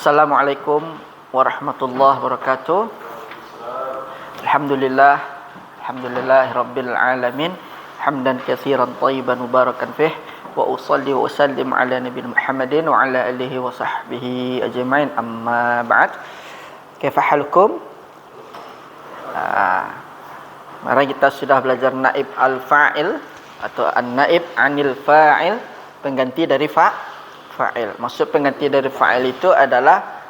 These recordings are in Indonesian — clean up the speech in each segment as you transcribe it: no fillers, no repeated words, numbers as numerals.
Assalamualaikum warahmatullahi wabarakatuh. Alhamdulillah, alhamdulillahirabbil alamin. Hamdan katsiran thayyiban mubarakan fih. Wa usalli wa usallim ala nabiyina Muhammadin wa ala alihi wa sahbihi ajma'in. Amma ba'd. Kaifa halukum? Mari kita sudah belajar naib al-fa'il atau an-naib anil fa'il, pengganti dari fa'il. Maksud pengganti dari fa'il itu adalah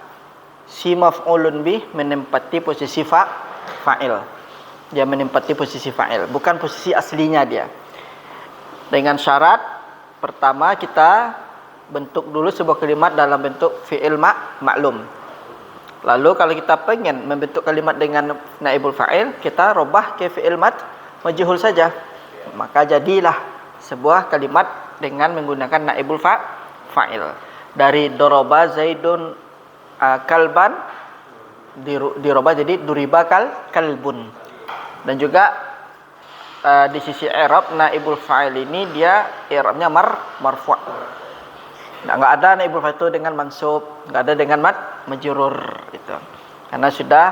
si maf'ulun bih menempati posisi fa'il. Dia menempati posisi fa'il, bukan posisi aslinya dia. Dengan syarat pertama kita bentuk dulu sebuah kalimat dalam bentuk fi'il maklum. Lalu kalau kita pengen membentuk kalimat dengan naibul fa'il, kita robah ke fi'il majhul saja. Maka jadilah sebuah kalimat dengan menggunakan naibul fa'il. Dari doroba zaidun kalban dirobah jadi duriba kalbun. Dan juga di sisi i'rab naibul fa'il ini dia i'rabnya marfu'. Enggak ada naibul fa'il itu dengan mansub, enggak ada dengan majrur itu. Karena sudah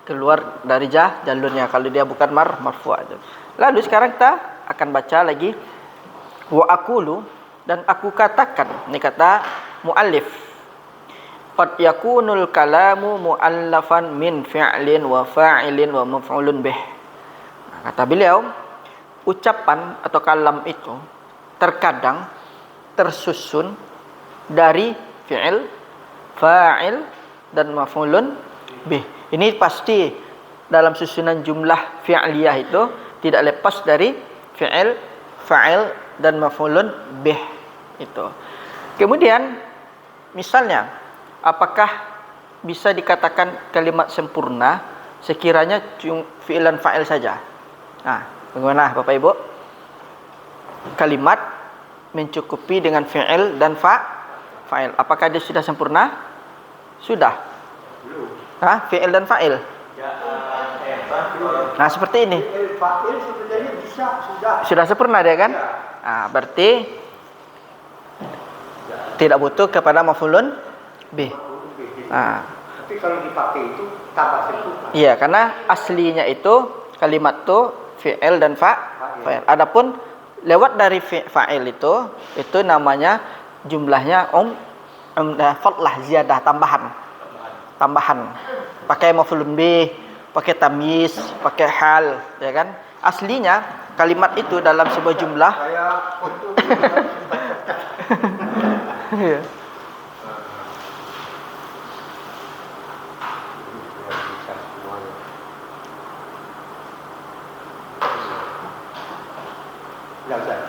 keluar dari jalurnya kalau dia bukan marfu' aja. Lalu sekarang kita akan baca lagi wa aqulu, dan aku katakan. Ini kata muallif. Qad yakunul kalamu muallafan min fi'lin wa fa'ilin wa maf'ulun bih. Kata beliau, ucapan atau kalam itu terkadang tersusun dari fi'il, fa'il dan maf'ulun bih. Ini pasti dalam susunan jumlah fi'liyah itu tidak lepas dari fi'il, fa'il dan maf'ulun bih itu. Kemudian misalnya, apakah bisa dikatakan kalimat sempurna sekiranya fi'il dan fa'il saja? Nah, bagaimana Bapak Ibu? Kalimat mencukupi dengan fi'il dan fa'il. Apakah dia sudah sempurna? Sudah. Fi'il dan fa'il. Nah, seperti ini. Fa'il sebenarnya bisa, Sudah sempurna dia kan? Nah, berarti tidak butuh kepada maf'ulun bih. Nah, tapi kalau dipakai itu tambah sempurna. iya, karena aslinya itu kalimat itu fi'il dan fa'il. Adapun lewat dari fa'il itu namanya jumlahnya fadlah, ziyadah, tambahan. Pakai maf'ulun bih, pakai tamyiz, pakai hal, ya kan? Aslinya kalimat itu dalam sebuah jumlah iya.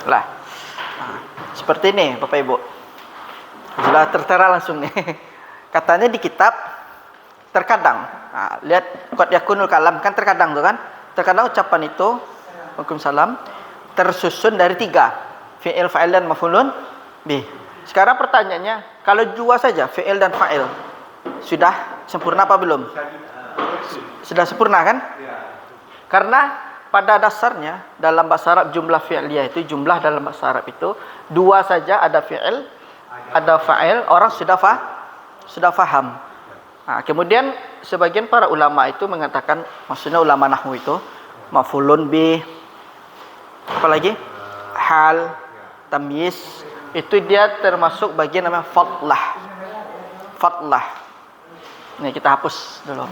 Lah. Seperti ini Bapak Ibu. Sudah tertera langsung nih. Katanya di kitab terkadang. Lihat qad yakunul kalam kan terkadang tuh kan? Terkadang ucapan itu Waalaikumsalam tersusun dari 3, fi'il, fa'il dan maf'ulun bih. Sekarang pertanyaannya, kalau 2 saja fi'il dan fa'il sudah sempurna apa belum? Sudah sempurna kan? Karena pada dasarnya dalam bahasa Arab jumlah fi'liyah itu, jumlah dalam bahasa Arab itu 2 saja, ada fi'il, ada fa'il, orang sudah faham. Nah, kemudian sebagian para ulama itu mengatakan, maksudnya ulama nahwu itu maf'ulun bih, apalagi hal, tamyiz, itu dia termasuk bagian namanya fadlah. Ini kita hapus dulu.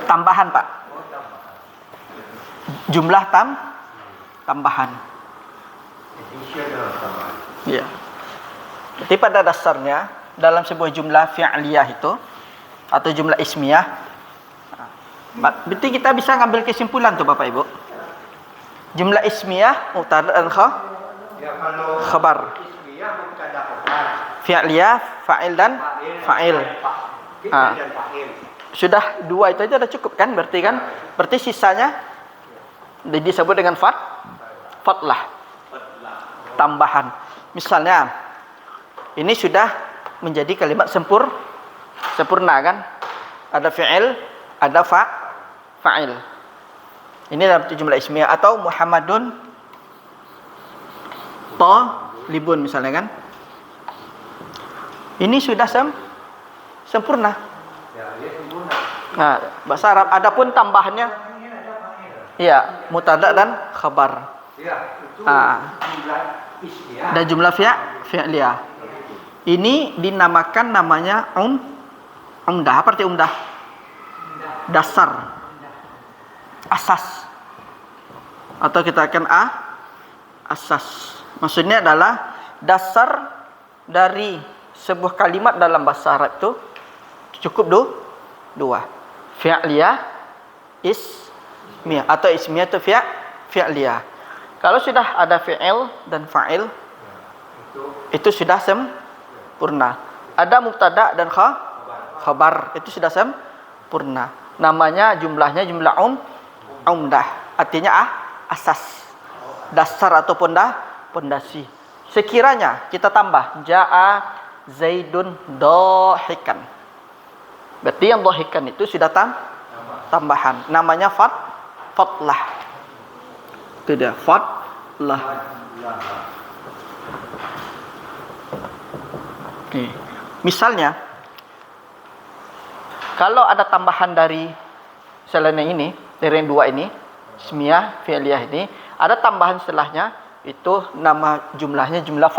Tambahan, Pak. Jumlah tambahan. Iya. Jadi pada dasarnya dalam sebuah jumlah fi'liyah itu atau jumlah ismiyah, berarti kita bisa ngambil kesimpulan tuh Bapak Ibu. Jumlah ismiyah mubtada dan khabar. Ismiyah mubtada khabar. Fi'liyah fa'il dan fa'il. Sudah 2 itu aja udah cukup kan? Berarti sisanya disebut dengan fadlah. Tambahan. Misalnya ini sudah menjadi kalimat sempurna kan? Ada fi'il, ada fa'il. Ini dalam jumlah ismiyah. Atau Muhammadun talibun misalnya kan? Ini sudah sempurna. Ya, dia sempurna. Nah, bahasa Arab adapun tambahannya ya mubtada dan khabar. Ya, itu Ah. jumlah ismiyah. Dan jumlah fi'liyah. Ini dinamakan namanya umdah. Apa arti umdah? Dasar. Asas. Atau kita akan asas. Maksudnya adalah dasar dari sebuah kalimat dalam bahasa Arab itu cukup dua. Fi'liyah, ismiyah atau ismiyah itu fi'liyah. Kalau sudah ada fi'il dan fa'il itu sudah sempurna. Ada mubtada dan khabar itu sudah sempurna. Namanya jumlahnya jumlah umdah. Artinya asas. Dasar atau pondasi. Sekiranya kita tambah jaa Zaidun dohikan. Berarti yang dohikan itu sudah tambahan. Namanya fatlah. Itu dia fatlah. Oke. Misalnya kalau ada tambahan dari selain ini, dari yang dua ini, ismiyah, fi'liyah ini, ada tambahan setelahnya itu nama jumlahnya jumlah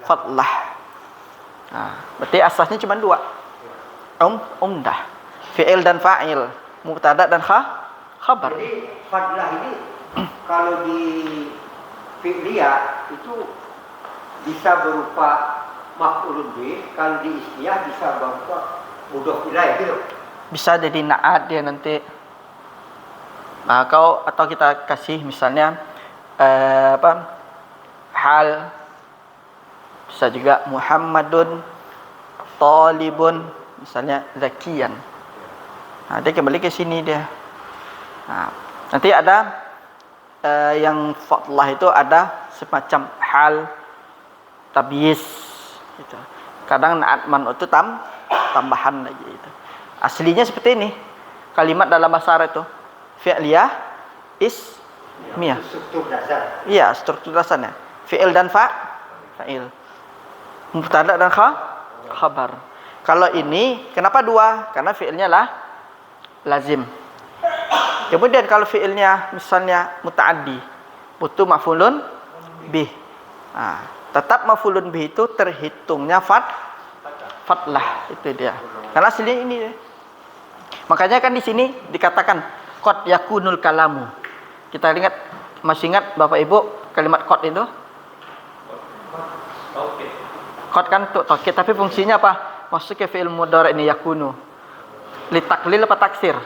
fatlah. Nah, berarti asasnya cuma dua. Umdah. Fi'il dan fa'il, mubtada dan khabar. Jadi fadlah ini kalau di fi'liyah itu bisa berupa maf'ulun bih, kalau di ismiyah bisa berupa mudhof ilaih gitu. Bisa jadi na'at dia nanti. Atau kita kasih misalnya hal, bisa juga Muhammadun talibun, misalnya zakiyan. Nah, dia kembali ke sini dia. Nah, nanti ada yang fatlah itu ada semacam hal tabiis gitu. Kadang na'at man'ut itu tambahan lagi itu. Aslinya seperti ini. Kalimat dalam bahasa Arab itu fi'liyah, ismiyah. Struktur dasar. Iya, struktur dasarnya. Fi'il dan fa'il. Mubtada dan khabar. Kalau ini kenapa dua? Karena fi'ilnya lazim. Kemudian kalau fi'ilnya misalnya muta'addi, butuh maf'ulun bih. Nah, tetap maf'ulun bih itu terhitungnya fatlah, itu dia. Karena aslinya ini dia. Makanya kan di sini dikatakan qad yakunul kalamu. Kita ingat, masih ingat Bapak Ibu kalimat qad itu? Qad kan untuk taukid, tapi fungsinya apa? Maksudnya fi'il mudhari' ini yakunu. Li taklil apa taksir?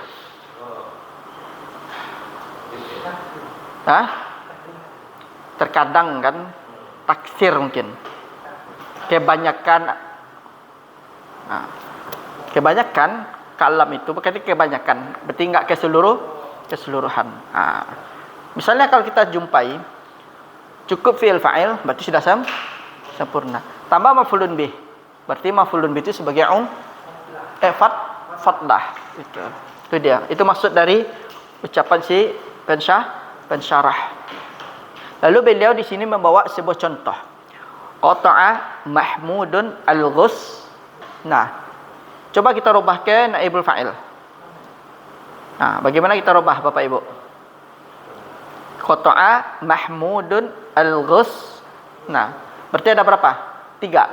Terkadang kan taksir mungkin. Kebanyakan kalam itu berarti kebanyakan, berarti enggak keseluruhan. Misalnya kalau kita jumpai cukup fi'il fa'il berarti sudah sempurna. Tambah maf'ulun bih. Berarti maf'ulun bih itu sebagai fatlah itu. Itu dia. Itu maksud dari ucapan si pensyarah. Lalu beliau di sini membawa sebuah contoh. Qata'a Mahmudun al-ghus. Nah, coba kita rubah ke naibul fa'il. Nah, bagaimana kita rubah Bapak Ibu? Qata'a Mahmudun al-ghus. Nah, berarti ada berapa? 3.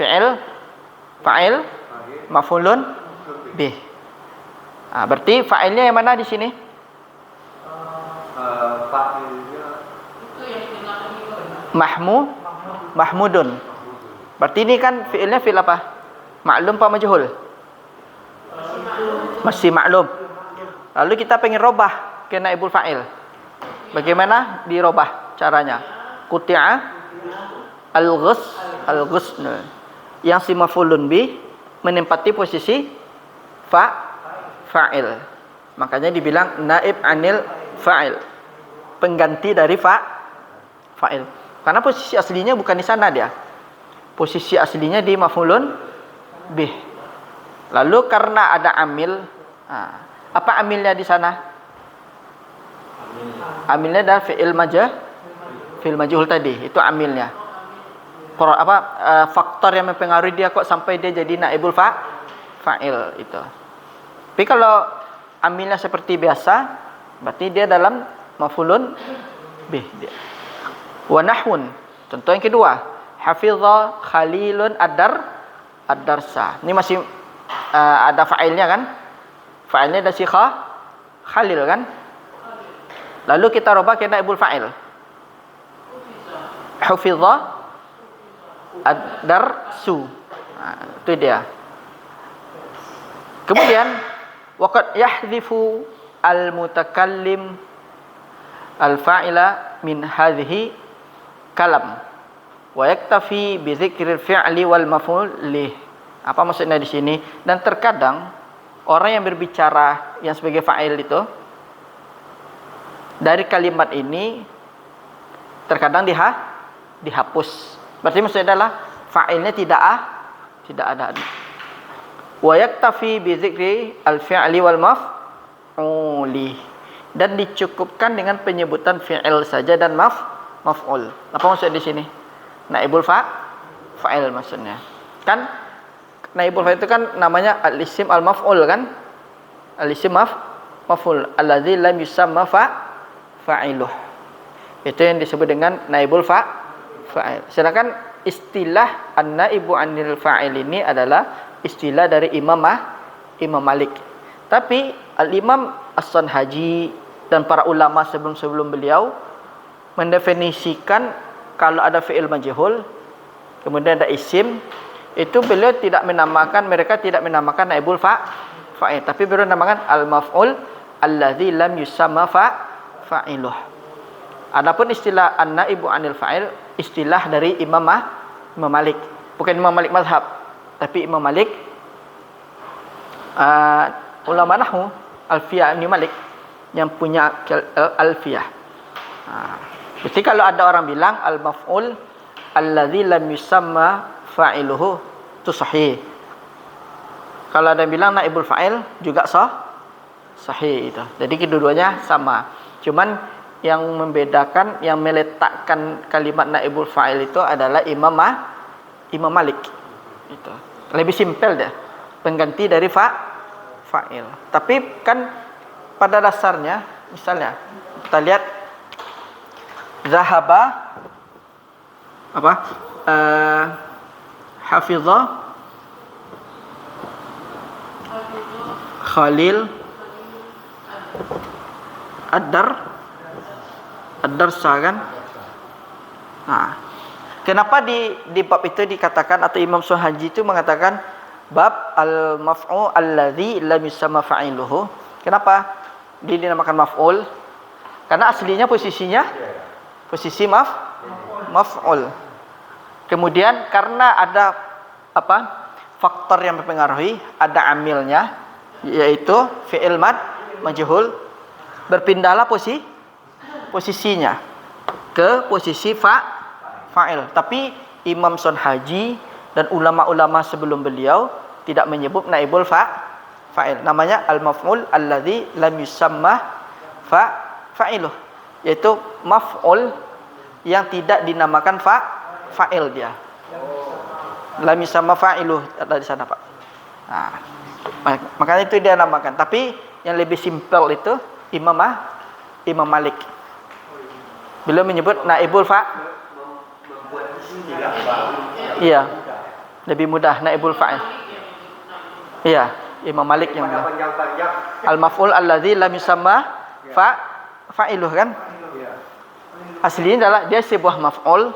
Fi'il, fa'il, maf'ulun bih. Nah, berarti fa'ilnya yang mana di sini? Fa'ilnya Mahmudun. Berarti ini kan fi'ilnya fi'il apa? Maklum apa majhul? Masih maklum. Lalu kita pengen robah ke naibul fa'il. Bagaimana dirobah caranya? Quti'a al-ghusn. Yang si maf'ulun bih menempati posisi fa'il. Makanya dibilang naib anil fa'il. Pengganti dari fa'il. Karena posisi aslinya bukan di sana dia. Posisi aslinya di maf'ulun bih. Lalu karena ada amil, apa amilnya di sana? Amilnya adalah fi'il majhul tadi, itu amilnya. faktor yang mempengaruhi dia kok sampai dia jadi naibul fa'il itu. Tapi kalau amilnya seperti biasa, berarti dia dalam maf'ulun bih dia. Wa nahwun. Contoh yang kedua, hafidha Khalilun ad-darsa. Ini masih ada fa'ilnya kan? Fa'ilnya ada si Khalil kan? Lalu kita rubah ke naibul fa'il. Hafidha ad-darsu. Itu dia. Kemudian waqad yahdhifu al-mutakallim al-fa'ila min hadhihi kalam wa yaktafi bi dzikril fi'li wal maf'ul lih. Apa maksudnya di sini? Dan terkadang orang yang berbicara yang sebagai fa'il itu dari kalimat ini terkadang dihapus. Berarti maksudnya adalah fa'ilnya tidak ada. Wa yaktafi bi dzikri al-fi'li wal maf'uli, dan dicukupkan dengan penyebutan fi'il saja dan maf'ul. Apa maksud di sini? Naibul fa'il maksudnya. Kan naibul fa'il itu kan namanya al-isim al-maf'ul kan? Al-isim maf'ul alladzi lam yusamma fa'iluh. Itu yang disebut dengan naibul fa'il. Sedangkan istilah an-naibu 'anil fa'il ini adalah istilah dari Imam Malik. Tapi Al-Imam As-Sanhaji dan para ulama sebelum beliau mendefinisikan kalau ada fi'il majhul kemudian ada isim, itu beliau mereka tidak menamakan naibul fa'il, tapi beliau menamakan al-maf'ul alladzi lam yusamma fa'iluh. Adapun istilah an-naibu 'anil fa'il istilah dari Imam Malik, bukan Imam Malik mazhab, tapi Imam Malik ulama nahwu Alfiyah Ibn Malik yang punya Alfiyah. Jadi kalau ada orang bilang al-maf'ul alladzi lam yusamma fa'iluhu itu sahih. Kalau ada yang bilang naibul fa'il juga sahih itu. Jadi kedua-duanya sama. Cuman yang membedakan, yang meletakkan kalimat naibul fa'il itu adalah Imam Malik. Itu. Lebih simpel deh. Pengganti dari fa'il. Tapi kan pada dasarnya misalnya kita lihat zahaba hafidha Khalil ad-darsa kan? Kenapa di bab itu dikatakan atau Imam Sanhaji itu mengatakan bab al-maf'ul alladzi lam yusamma fa'iluhu? Kenapa dia dinamakan maf'ul? Karena aslinya posisi maf'ul. Kemudian karena ada faktor yang mempengaruhi, ada amilnya yaitu fi'il majhul, berpindahlah posisinya ke posisi fa'il. Tapi Imam Sanhaji dan ulama-ulama sebelum beliau tidak menyebut naibul fa'il. Namanya al-maf'ul alladzi lam yusamma fa'iluh, yaitu maf'ul yang tidak dinamakan fa'il dia. Lam yusamma fa'iluh ada di sana, Pak. Makanya itu dia namakan. Tapi yang lebih simpel itu Imam Malik. Beliau menyebut naibul iya, lebih mudah naibul fa'il. Iya, Imam Malik yang bilang al-maf'ul alladzi lam yusamma fa'iluh kan? Aslinya adalah dia sebuah maf'ul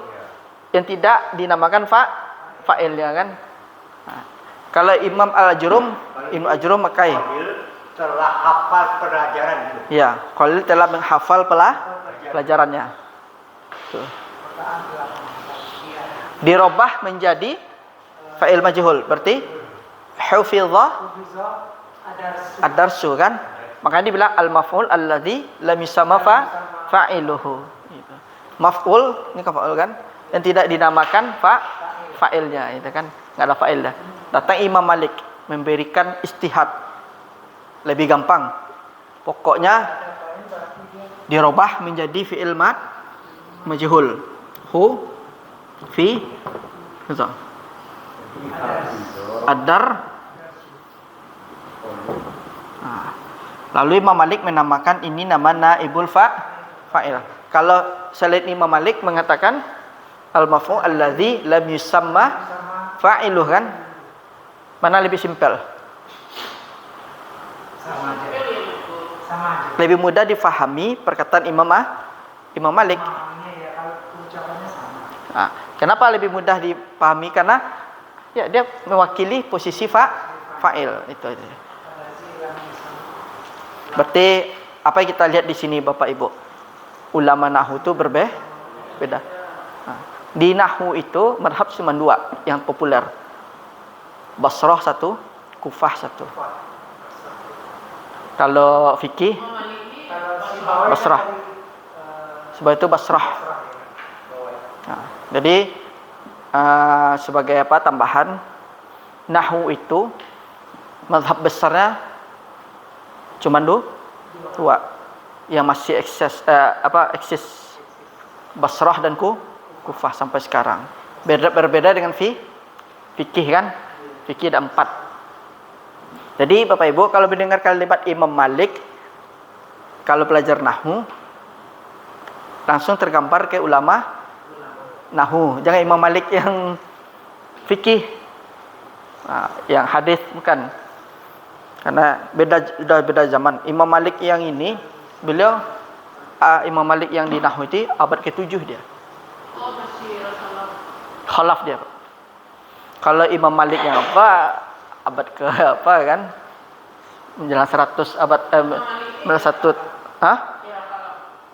yang tidak dinamakan fa'ilnya kan? Kalau Imam Ibnu Ajrum Makai telah hafal pelajaran itu. Iya, Khalil telah menghafal pelajarannya. Tuh. Dirubah menjadi fa'il majhul, berarti hufidha ad-darsu kan? Makanya dibilang al-maf'ul alladzi lam yusamma fa'iluhu. Maf'ul, ini kan fa'ul kan? Yang tidak dinamakan fa'ilnya, itu kan? Enggak ada fa'il dah. Datang Imam Malik memberikan istihad lebih gampang. Pokoknya dirubah menjadi fi'il majhul. Hu fi Betul. Adar. Nah. Lalu Imam Malik menamakan ini nama naibul fa'il. Kalau selain Imam Malik mengatakan al-maf'ul alladzi lam yusamma fa'iluh kan? Mana lebih simpel? Sama aja. Lebih mudah difahami perkataan Imam Malik. Ya, kalau ucapannya sama. Nah, kenapa lebih mudah dipahami? Karena ya dia mewakili posisi fa'il itu. Berarti apa yang kita lihat di sini Bapak Ibu? Ulama nahwu itu beda. Nah, di nahwu itu madhab cuma dua yang populer. Basrah satu, Kufah satu. Kalau fikih Basrah. Sebab itu Basrah. Nah, jadi sebagai apa tambahan, nahwu itu mazhab besarnya cuma dua yang masih eksis Basrah dan Kufah sampai sekarang. Berbeda dengan fikih kan? Fikih ada 4. Jadi Bapak Ibu kalau mendengar kalimat Imam Malik, kalau belajar nahwu langsung tergambar ke ulama nahwu. Jangan Imam Malik yang fikih, yang hadis bukan. Karena sudah beda zaman. Imam Malik yang ini, beliau Imam Malik yang di nahwu itu abad ke-7 dia. Khalaf dia. Kalau Imam Malik yang abad ke kan? Menjelang 100 abad satu.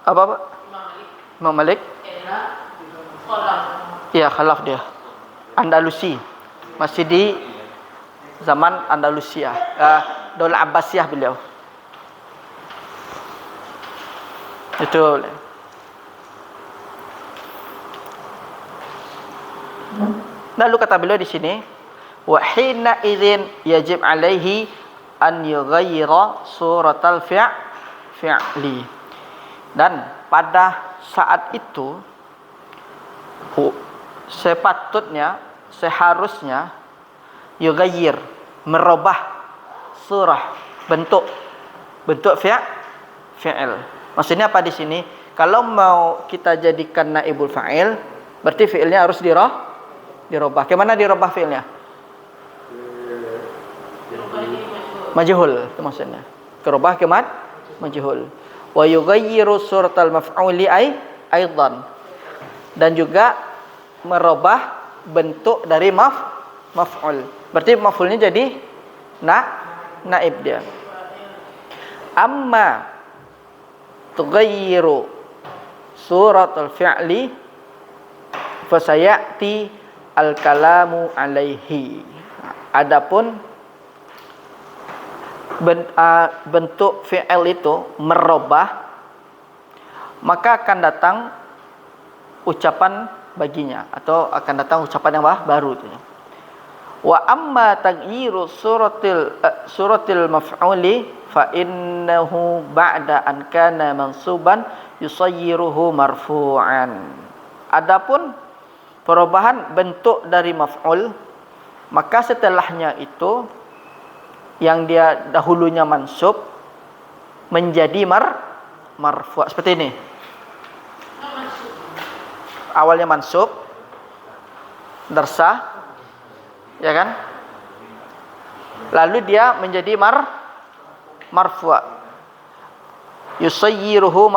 Apa? Imam Malik? Iya, Khalaf dia. Andalusi. Masih di zaman Andalusia. Daulah Abbasiyah beliau. Itu. Lalu kata beliau di sini, wa hina idzin yajib alaihi an yughayyira suratal fi'li. Dan pada saat itu seharusnya yughayyir, merubah surah, bentuk fi'il. Maksudnya apa di sini? Kalau mau kita jadikan naibul fa'il, berarti fi'ilnya harus dirubah. Bagaimana dirubah fi'ilnya? Majhul itu maksudnya. Kerubah ke majhul. Wa yughayyiru suratal maf'uli aidan. Dan juga merubah bentuk dari maf'ul. Berarti maf'ulnya jadi naib dia. Amma tughayyiru suratul fi'li fasayati al-kalamu alaihi. Adapun bentuk fi'il itu merubah, maka akan datang ucapan baginya, atau akan datang ucapan yang baru itu. Wa amma taghyiru suratil maf'uli fa innahu ba'da an kana mansuban yusayyiruhu marfu'an. Adapun perubahan bentuk dari maf'ul, maka setelahnya itu yang dia dahulunya mansub menjadi marfu'. Seperti ini. Awalnya mansub, darsa, ya kan? Lalu dia menjadi marfu'. Yusayyiruhu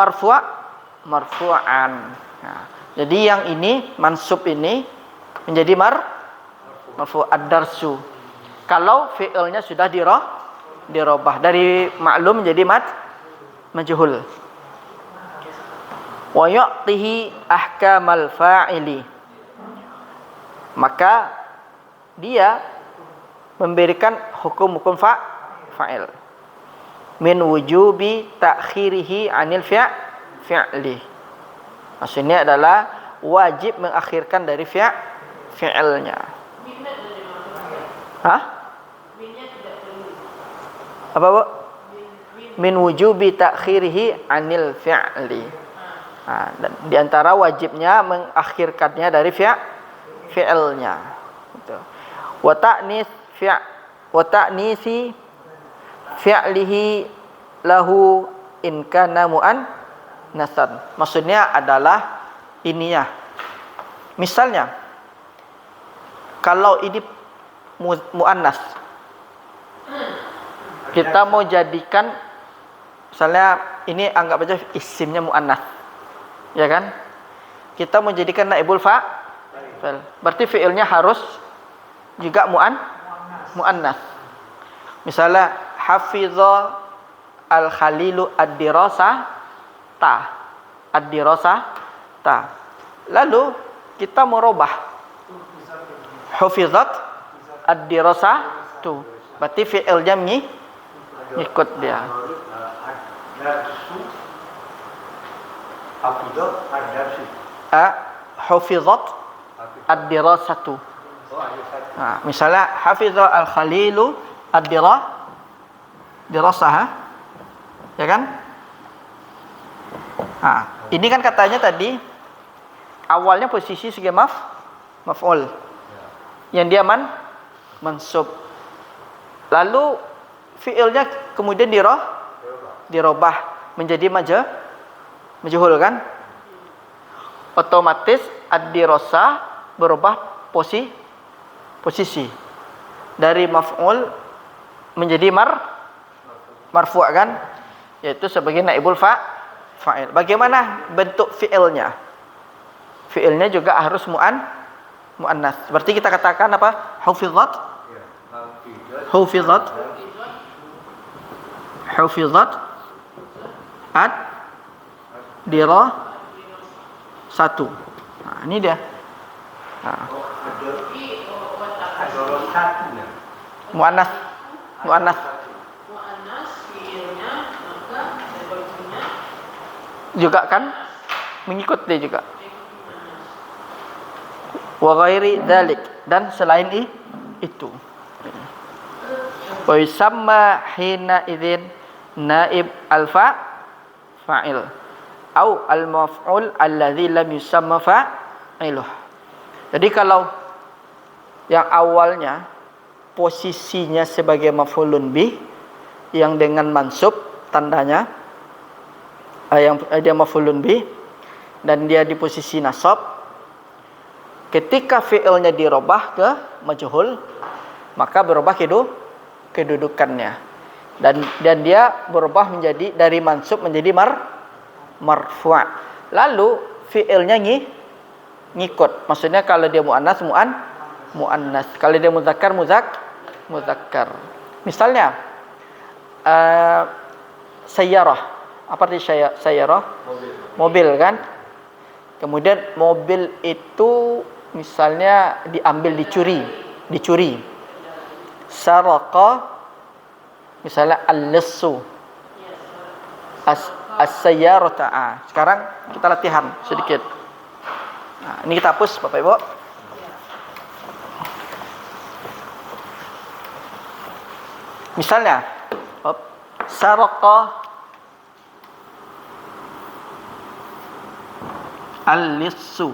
marfu'an. Nah, jadi yang ini mansub ini menjadi marfu' ad-darsu. Kalau fi'ilnya sudah dirubah dari maklum menjadi majhul. Wa yu'tihi ahkamal fa'ili. Maka dia memberikan hukum-hukum fa'il. Min wujubi ta'khirihi 'anil fi'li. Maksudnya adalah wajib mengakhirkan dari fi'ilnya. Apa Bu? Min wujubi ta'khirihi 'anil fi'li. Dan di antara wajibnya mengakhirkannya dari fi'ilnya. Gitu. Wa ta'nisi fi'lihi lahu in kana mu'annasan. Maksudnya adalah ininya. Misalnya kalau ini mu'annas, kita mau jadikan misalnya ini anggap aja isimnya mu'annas, ya kan? Kita mau jadikan naibul fa'il, berarti fi'ilnya harus juga mu'annas. Misalnya hafidha al-khalilu ad-dirasata. Lalu kita merubah hafizat ad-dirasatu, berarti fi'ilnya ngikut dia. Hafizat ad-dirasatu. Nah, misalnya hafizah al-khalilu ad-dirasah, ya kan? Nah, ini kan katanya tadi awalnya posisi sebagai maf'ul. Yang dia mansub. Lalu fi'ilnya kemudian dirubah menjadi majhul kan? Otomatis ad-dirasah berubah posisi dari maf'ul menjadi marfu' kan, yaitu sebagai naibul fa'il. Bagaimana bentuk fi'ilnya? Fi'ilnya juga harus muannas. Berarti kita katakan apa? Hufizat ad-dirasatu. Nah, ini dia. Nah. Muannas fiilnya maka juga kan mengikut dia juga. Wa ghairi dzalik, dan selain itu. Wa yusamma hina idzin naib al-fa'il au al-maf'ul alladzi lam yusamma fa'iluh. Jadi kalau yang awalnya posisinya sebagai maf'ulun bih yang dengan mansub tandanya yang dia maf'ulun bih dan dia di posisi nasab, ketika fi'ilnya dirubah ke majhul maka berubah kedudukannya dan dia berubah menjadi dari mansub menjadi marfu'. Lalu fi'ilnya ngikut. Maksudnya kalau dia muannas muannas, kalau dia muzakkar muzakkar. Misalnya sayyarah. Apa arti sayyarah? Mobil kan? Kemudian mobil itu misalnya diambil dicuri. Saraqa misalnya al-lissu. As-sayyarata. Sekarang kita latihan sedikit. Nah, ini kita hapus Bapak Ibu. Misalnya, saraqa al-lissu.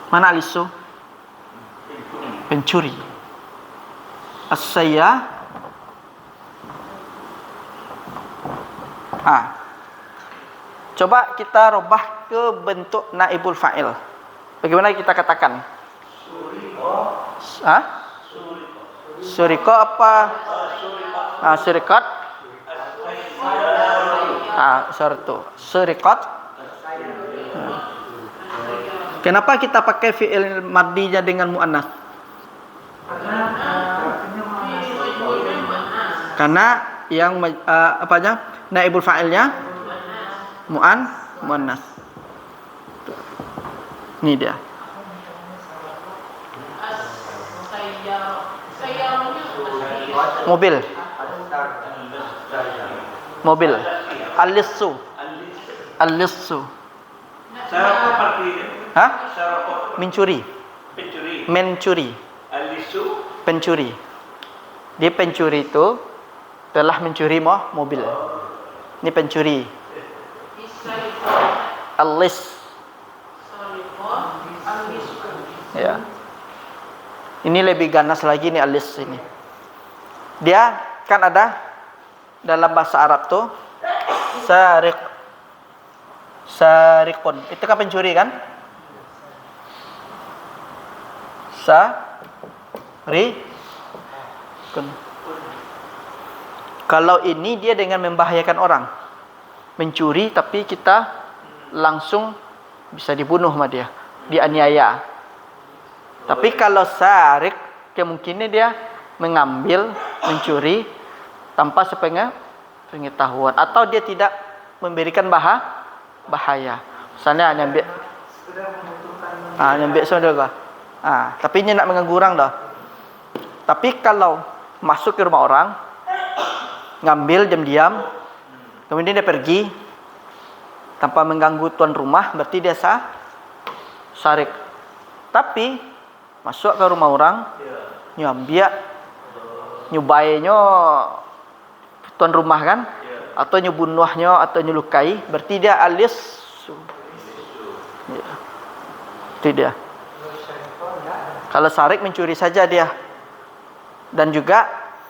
Mana al-lissu? Pencuri. As-sayya. Coba kita rubah ke bentuk naibul fa'il. Bagaimana kita katakan? Suriko apa? Surikat. Surikat. Kenapa kita pakai fi'il maddinya dengan muannas? Karena yang naibul fa'ilnya muannas. Ini dia. Mobil. Al-lissu. Mencuri. Pencuri. Dia pencuri itu telah mencuri mobil. Ini pencuri. Ya. Ini lebih ganas lagi nih alis ini. Dia kan ada dalam bahasa Arab tuh sariq, sariqun. Itu kan pencuri kan? Sariqun. Kalau ini dia dengan membahayakan orang. Mencuri tapi kita langsung bisa dibunuh sama dia, dianiaya. Tapi kalau sariq, kemungkinan dia mengambil, mencuri tanpa sepengetahuan, atau dia tidak memberikan bahaya. Misalnya nyambil, nyambil saudara. Tapi dia nak mengganggu orang dah. Tapi kalau masuk ke rumah orang, ngambil diam-diam, kemudian dia pergi tanpa mengganggu tuan rumah, berarti dia sariq. Tapi masuk ke rumah orang, nyambil, nyubainya tuan rumah kan, atau nyubunuhnya atau nyulukai, berarti dia alis. Ya. Itu dia. Kalau sariq mencuri saja dia. Dan juga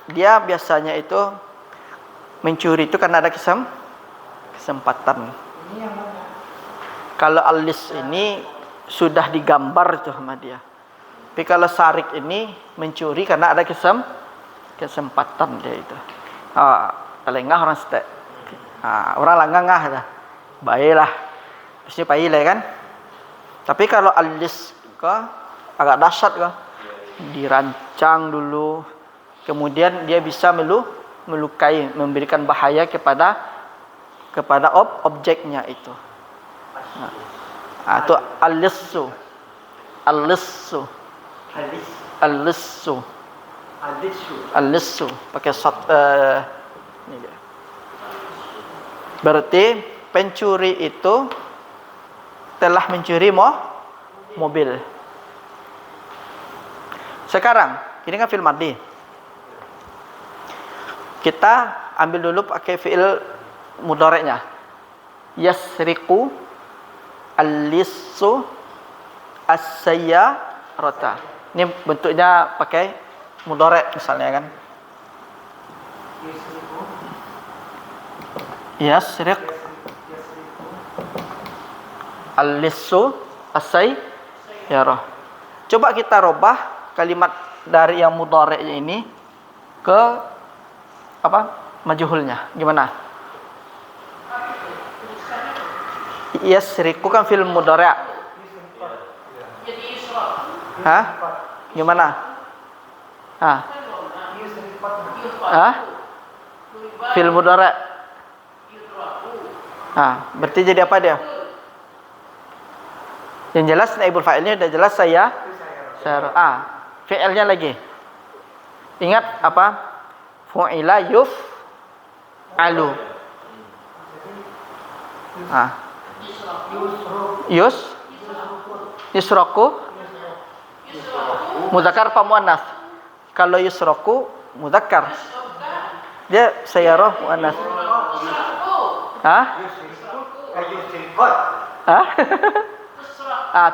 dia biasanya itu mencuri itu karena ada kesempatan. Kalau alis ini sudah digambar itu sama dia. Tapi kalau sariq ini mencuri karena ada kesempatan dia itu. Lengah orang setek. Orang langangah dah. Baiklah. Mesti payah kan. Tapi kalau alis agak dahsyat kah? Dirancang dulu, kemudian dia bisa melukai, memberikan bahaya kepada objeknya itu. Itu al-lissu pakai ini dia. Berarti pencuri itu telah mencuri mobil. Sekarang, ini kan fi'il madhi. Kita ambil dulu pakai fi'il mudhari'nya. Yasriqu, al-lissu, as-sayyarata. Ini bentuknya pakai mudhari' misalnya kan. Yasriq, al-lissu, as-sayyarah. Coba kita robah kalimat dari yang mudhari'nya ini ke majhulnya. Gimana? Yasriqu kan fi'il mudhari'. Gimana? Fi'il mudhari'. Berarti jadi apa dia? Yang jelas naibul fa'ilnya udah jelas saya. Fi'ilnya lagi. Ingat apa? Fu'ila yuf'alu. Yusraku mudzakkar apa muannas? Kalau yusraku mudzakkar. Dia sayyarah muannas.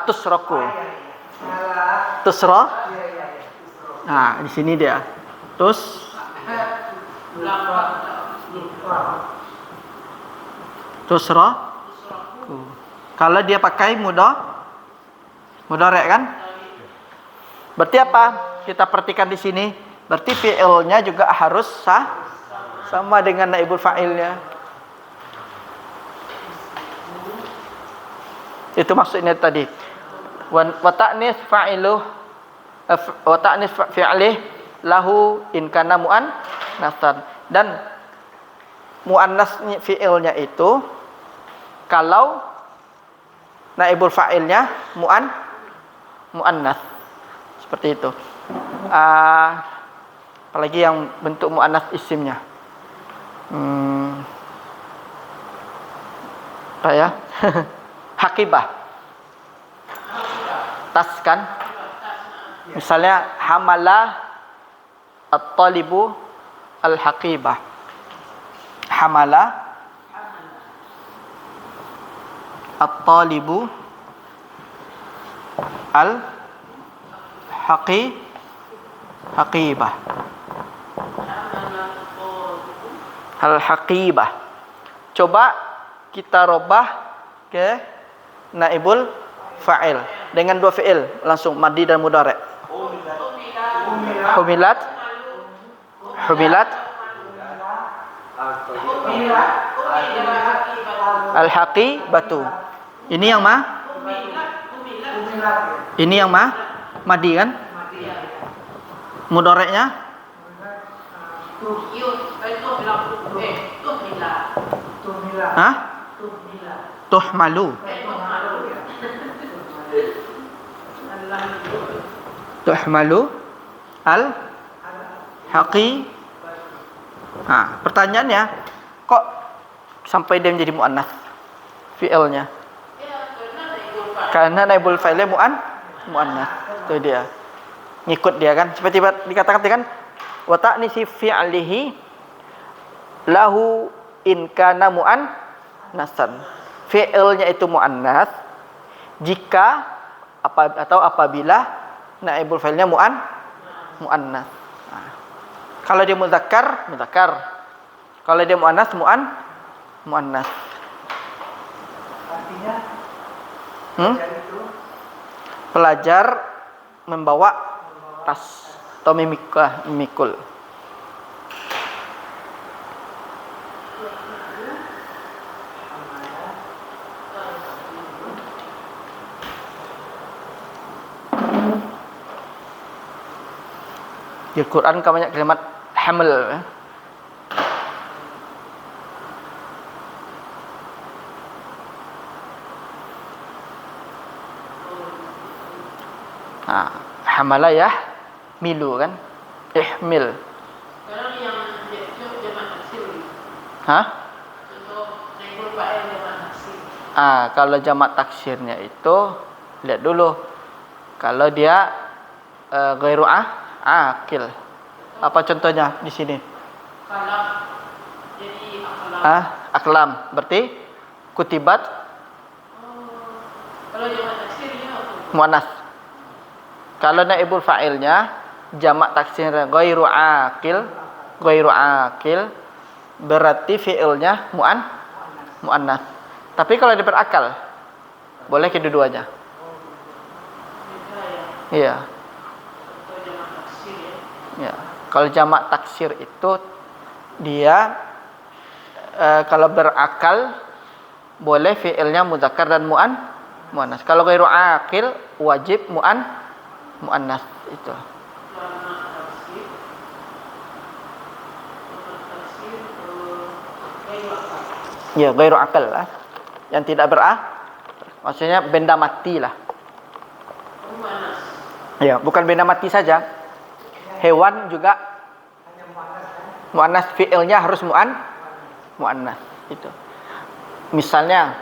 Tusraku. Di sini dia. Tusra. Kalau dia pakai mudhari' kan? Berarti apa? Kita perhatikan di sini. Berarti fi'ilnya juga harus sama dengan naibul fa'ilnya. Itu maksudnya tadi. Wa ta'nis fa'iluh wa ta'nis fi'lih lahu in kana mu'annasan. Dan mu'annas fi'ilnya itu kalau naibul fa'ilnya mu'annas. Seperti itu. Apalagi yang bentuk mu'annas isimnya. Apa ya? Hakibah. Tas kan? Misalnya hamala at-talibu al-haqibah. Hamala at-talibu haqibah. Al-haqibah. Coba kita robah ke naibul fa'il dengan dua fi'il langsung madhi dan mudhari'. Humilat al-haqibatu. Ini yang madhi kan? Mudhari'nya Hah? Tuhmalu. Tuhmalu al-haqi. Pertanyaannya, kok sampai dia menjadi muannats fi'ilnya? Karena naibul fa'ilnya muannats. Itu dia. Ngikut dia kan. Seperti dikatakan kan, wa ta'nisi fi'lihi lahu in kana mu'annasan. Fi'ilnya itu muannats jika apabila naibul fa'ilnya muannats. Kalau dia muzakkar. Kalau dia muannats muannats. Artinya Pelajar membawa tas atau memikul. Di Al-Quran kan banyak kalimat hamil. Hamala ya milu kan, ihmil. Sekarang yang jamak taksir. Untuk naibul fa'il jamak taksir. Kalau jamak taksirnya itu lihat dulu. Kalau dia ghairu akil. Apa contohnya di sini? Kalam jadi aklam. Aklam berarti kutibat Kalau jamak taksirnya muannats. Kalau naibul fa'ilnya jamak taksir ghairu akil berarti fi'ilnya muannats. Tapi kalau dia berakal boleh kedua-duanya. Iya. Atau jamak taksir Ya. Kalau jamak taksir itu dia kalau berakal boleh fi'ilnya muzakkar dan muannats. Kalau ghairu akil wajib muannats itu. Ya, ghairu akal lah. Yang tidak maksudnya benda mati lah. Ya, bukan benda mati saja. Hewan juga muannats, fi'ilnya harus muannats itu. Misalnya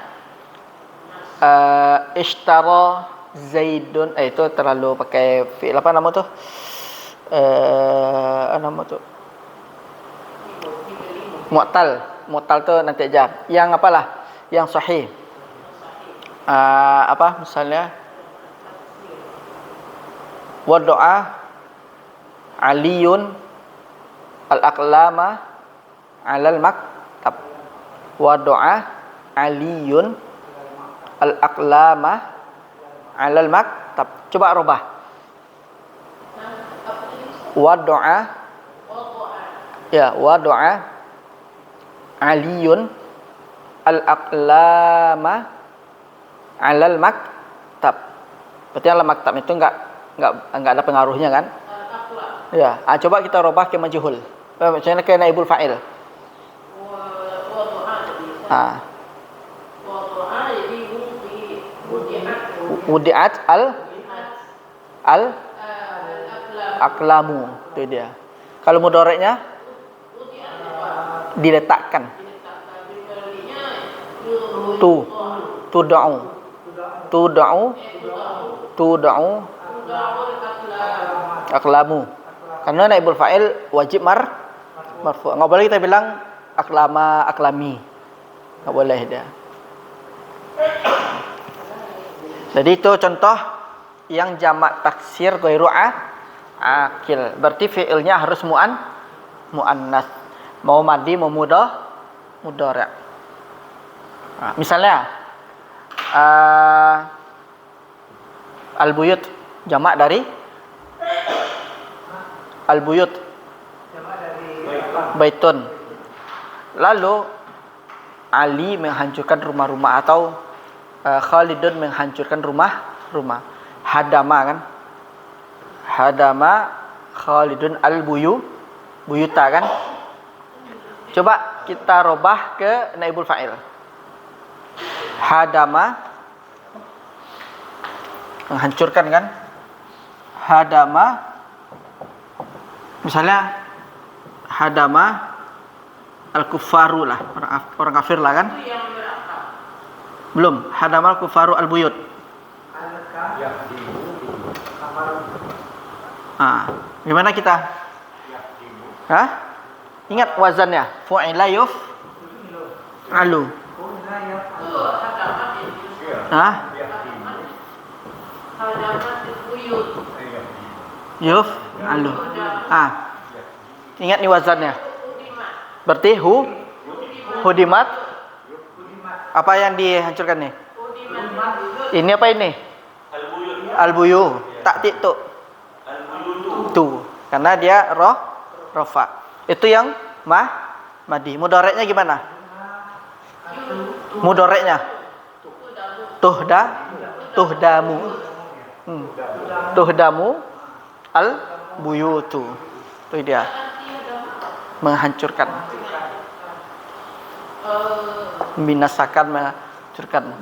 ishtara Zaidun, itu terlalu pakai fi'il apa nama tuh? Nama tuh mu'tal tuh nanti aja. Yang apalah? Yang sahih. Misalnya wadoa Aliyun al-aqlama 'alal maktab. Wadoa Aliyun al-aqlama 'alal maktab. Coba rubah. Wadoa. Ya, wadoa Aliyun al-aqlama 'alal maktab. Berarti al maktab itu enggak ada pengaruhnya kan? Ya, coba kita rubah ke majhul. Maksudnya ke naibul fa'il. Wudi'at al-aqlamu. Itu dia. Kalau mudhari'nya diletakkan. Tuda'u aqlamu. Karena naibul fa'il wajib marfu'. Enggak boleh kita bilang aklami. Enggak boleh dia. Jadi itu contoh yang jamak taksir ghairu akil. Berarti fi'ilnya harus muannas. Mau madi mau mudhari'. Nah, misalnya al-buyut jamak dari al-buyut Jamak dari baitun. Lalu Ali menghancurkan rumah-rumah atau Khalidun menghancurkan rumah-rumah. Hadama kan? Hadama Khalidun buyuta kan? Coba kita robah ke naibul fa'il. Hadama menghancurkan kan? Hadama misalnya hadama al-kuffaru lah, orang kafir lah kan? Itu yang berakal. Belum, hadama al-kuffaru al-buyut. alka Ya, kamar Gimana kita? Hah? Ingat wazannya. Fu'ila yuf alu. wilayah Itu hadaman itu. Hah? Hadaman buyut. Yuf alu. Ingat nih wazannya. Udimat. Berarti hudimat. Apa yang dihancurkan nih? Udimat. Ini apa ini? Al-buyu. Tak tu. Tu. Karena dia rofa. Itu yang madi. Mudhari'nya gimana? Mudhari'nya tuhdamu. Tuhdamu al-buyutu. Itu dia. Menghancurkan. Membinasakan, menghancurkan.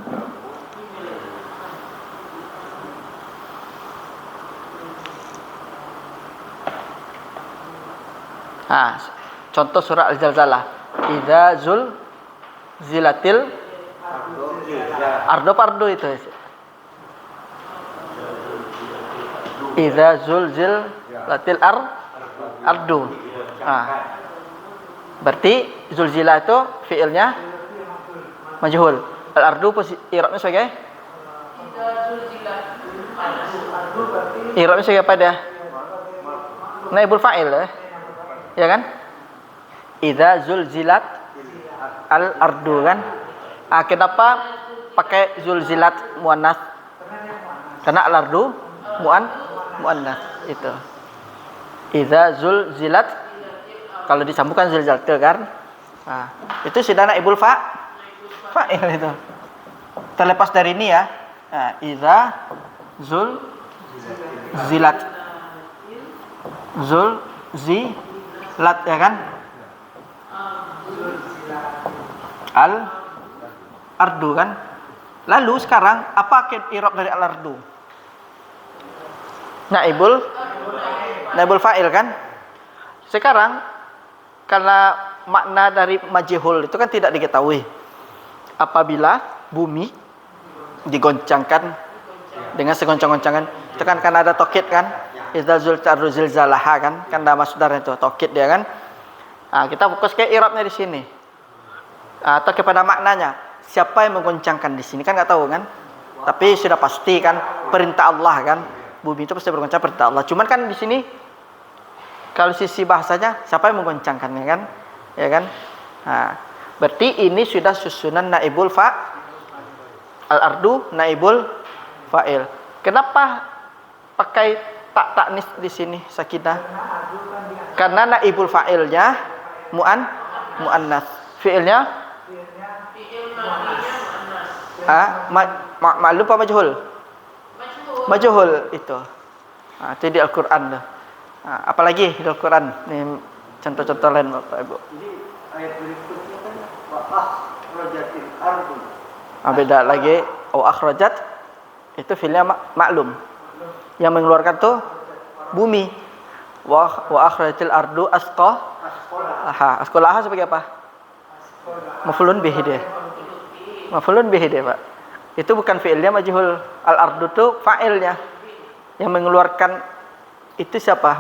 Contoh surah Al-Zalzalah. Idza zilatil ardo itu. Idza zilatil ardu. Berarti zulzila itu fiilnya majhul. Al-ardu i'rabnya sebagai i'rabnya sebagai apa dia? Naibul fa'il ya kan? Idza zulzilat al-ardu kan? Kenapa pakai zulzilat muannas? Karena al-ardu muannas itu. Idza zulzilat kalau disambungkan zilzalatil kan? Itu sudah naibul fa'il itu. Terlepas dari ini ya. Idza zulzilat zilat ya kan? Al-ardu kan? Lalu sekarang apa i'rab dari al-ardu? Naibul fa'il kan? Sekarang karena makna dari majhul itu kan tidak diketahui. Apabila bumi digoncangkan dengan segoncang-goncangan, itu kan karena ada tokid kan? Idza zulzilatil zilzalaha kan nama masdar itu tokid dia kan. Kita fokus ke i'rabnya di sini. Atau kepada maknanya. Siapa yang menggoncangkan di sini kan enggak tahu kan? Tapi sudah pasti kan perintah Allah kan. Bumi itu pasti bergoncang perintah Allah. Cuman kan di sini kalau sisi bahasanya siapa yang menggoncangkannya kan? Ya kan? Berarti ini sudah susunan naibul al-ardu naibul fa'il. Kenapa pakai tak taknis di sini sakinah? Karena naibul fa'ilnya muannas. Fi'ilnya Fi'il madinya muannas. Ma'lum apa majhul? Majhul itu. Itu di Al-Qur'an tuh. Apalagi di Al-Qur'an? Nih contoh-contoh lain Bapak Ibu. Jadi ayat berikutnya kan akhrajatil ardu. Beda lagi akhrajat itu fi'ilnya maklum. Yang mengeluarkan tuh bumi. Wa akhrajatil ardu asqalaha sebagai apa? Maf'ulun bihi dia. Maf'ulun bihi dia, Pak. Itu bukan fi'ilnya majhul. Al-ardu tuh fa'ilnya. Yang mengeluarkan itu siapa?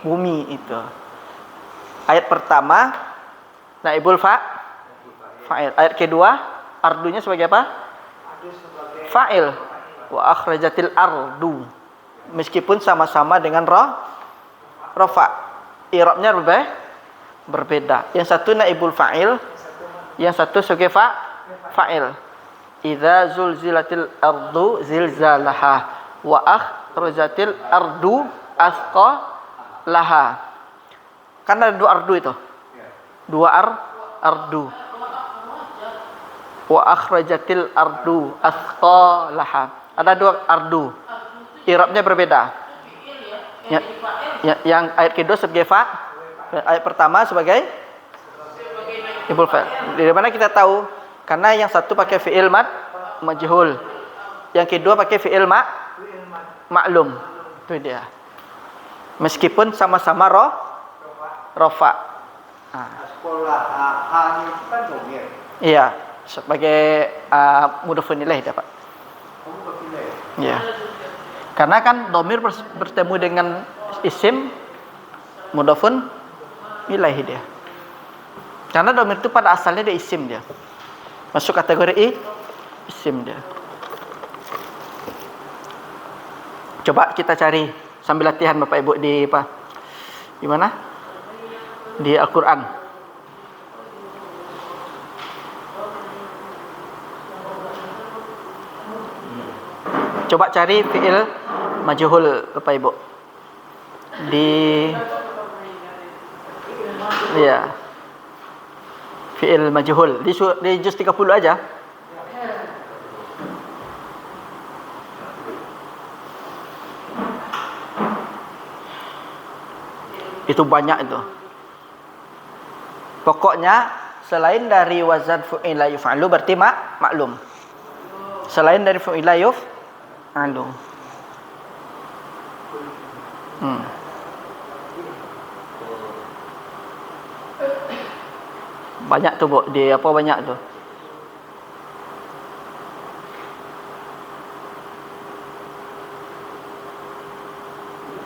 Bumi itu. Ayat pertama naibul fa'il. Ayat kedua ardunya sebagai apa? Fa'il. wa akhrajatil ardu. Meskipun sama-sama dengan rafa, i'rabnya berbeda. Yang satu naibul fa'il, yang satu sebagai fa'il. Idza zulzilatil ardu zilzalaha wa akhrajatil ardu asqalaha. Kan ada dua ardu itu. Dua ardu. Wa akhrajatil ardu asqalaha. Ada dua ardu. I'rabnya berbeda. Yang ayat kedua sebagai ayat pertama sebagai ibul fa'il. Dari mana kita tahu? Karena yang satu pakai fi'il majhul. Yang kedua pakai fi'il maklum. Itu dia. Meskipun sama-sama rafa. Sekolah hanya itu kan domir. Iya, sebagai mudhafun ilaih dapat. Kamu kepilih. Iya. Karena kan domir bertemu dengan isim mudhafun ilaih dia. Karena domir itu pada asalnya dia isim dia. Masuk kategori isim dia. Coba kita cari sambil latihan Bapak Ibu di apa? Di mana? Di Al-Qur'an. Coba cari fi'il majhul Bapak Ibu. Iya. Fi'il majhul di juz 30 aja. Itu banyak itu. Pokoknya selain dari wazan fu'ila yuf'alu berarti maklum. Selain dari fu'ila yuf'alu. Banyak tuh, Bu. Di apa banyak tuh?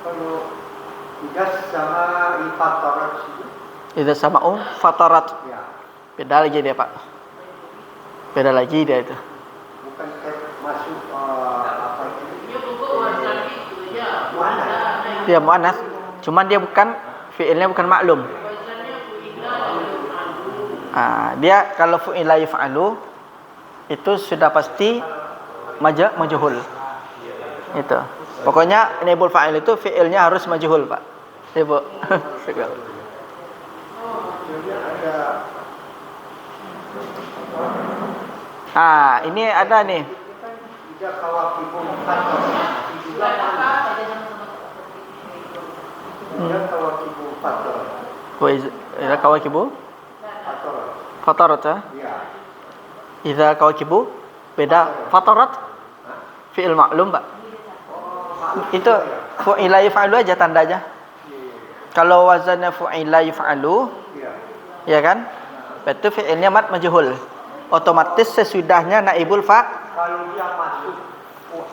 Kalau tidak sama fatarat itu. Idza sama'u fatarat. Ya. Beda lagi dia, Pak. Beda lagi dia itu. Bukan masuk apa itu? Ya pokok wazan itu ya. Mana? Dia muannas, cuman dia bukan fi'ilnya bukan maklum. Wazannya fu'ila yuf'alu. Dia kalau fu'ila yuf'alu itu sudah pasti majhul. Itu. Pokoknya naibul fa'il itu fi'ilnya harus majhul, Pak. Ibu. Ini ada nih. Tidak kawakibun fatar. Tidak kawakibun fatar. Wa idza kawakibu Fatar. fatarat ya. Ya. Idza kawakibu beda fatarat fi'il maklum, Pak. Itu fu'ila yaf'alu aja tandanya. Kalau wazannya fu'ila yaf'alu, Ya. ya kan? Itu fi'ilnya majhul. Otomatis sesudahnya naibul Kalau dia masuk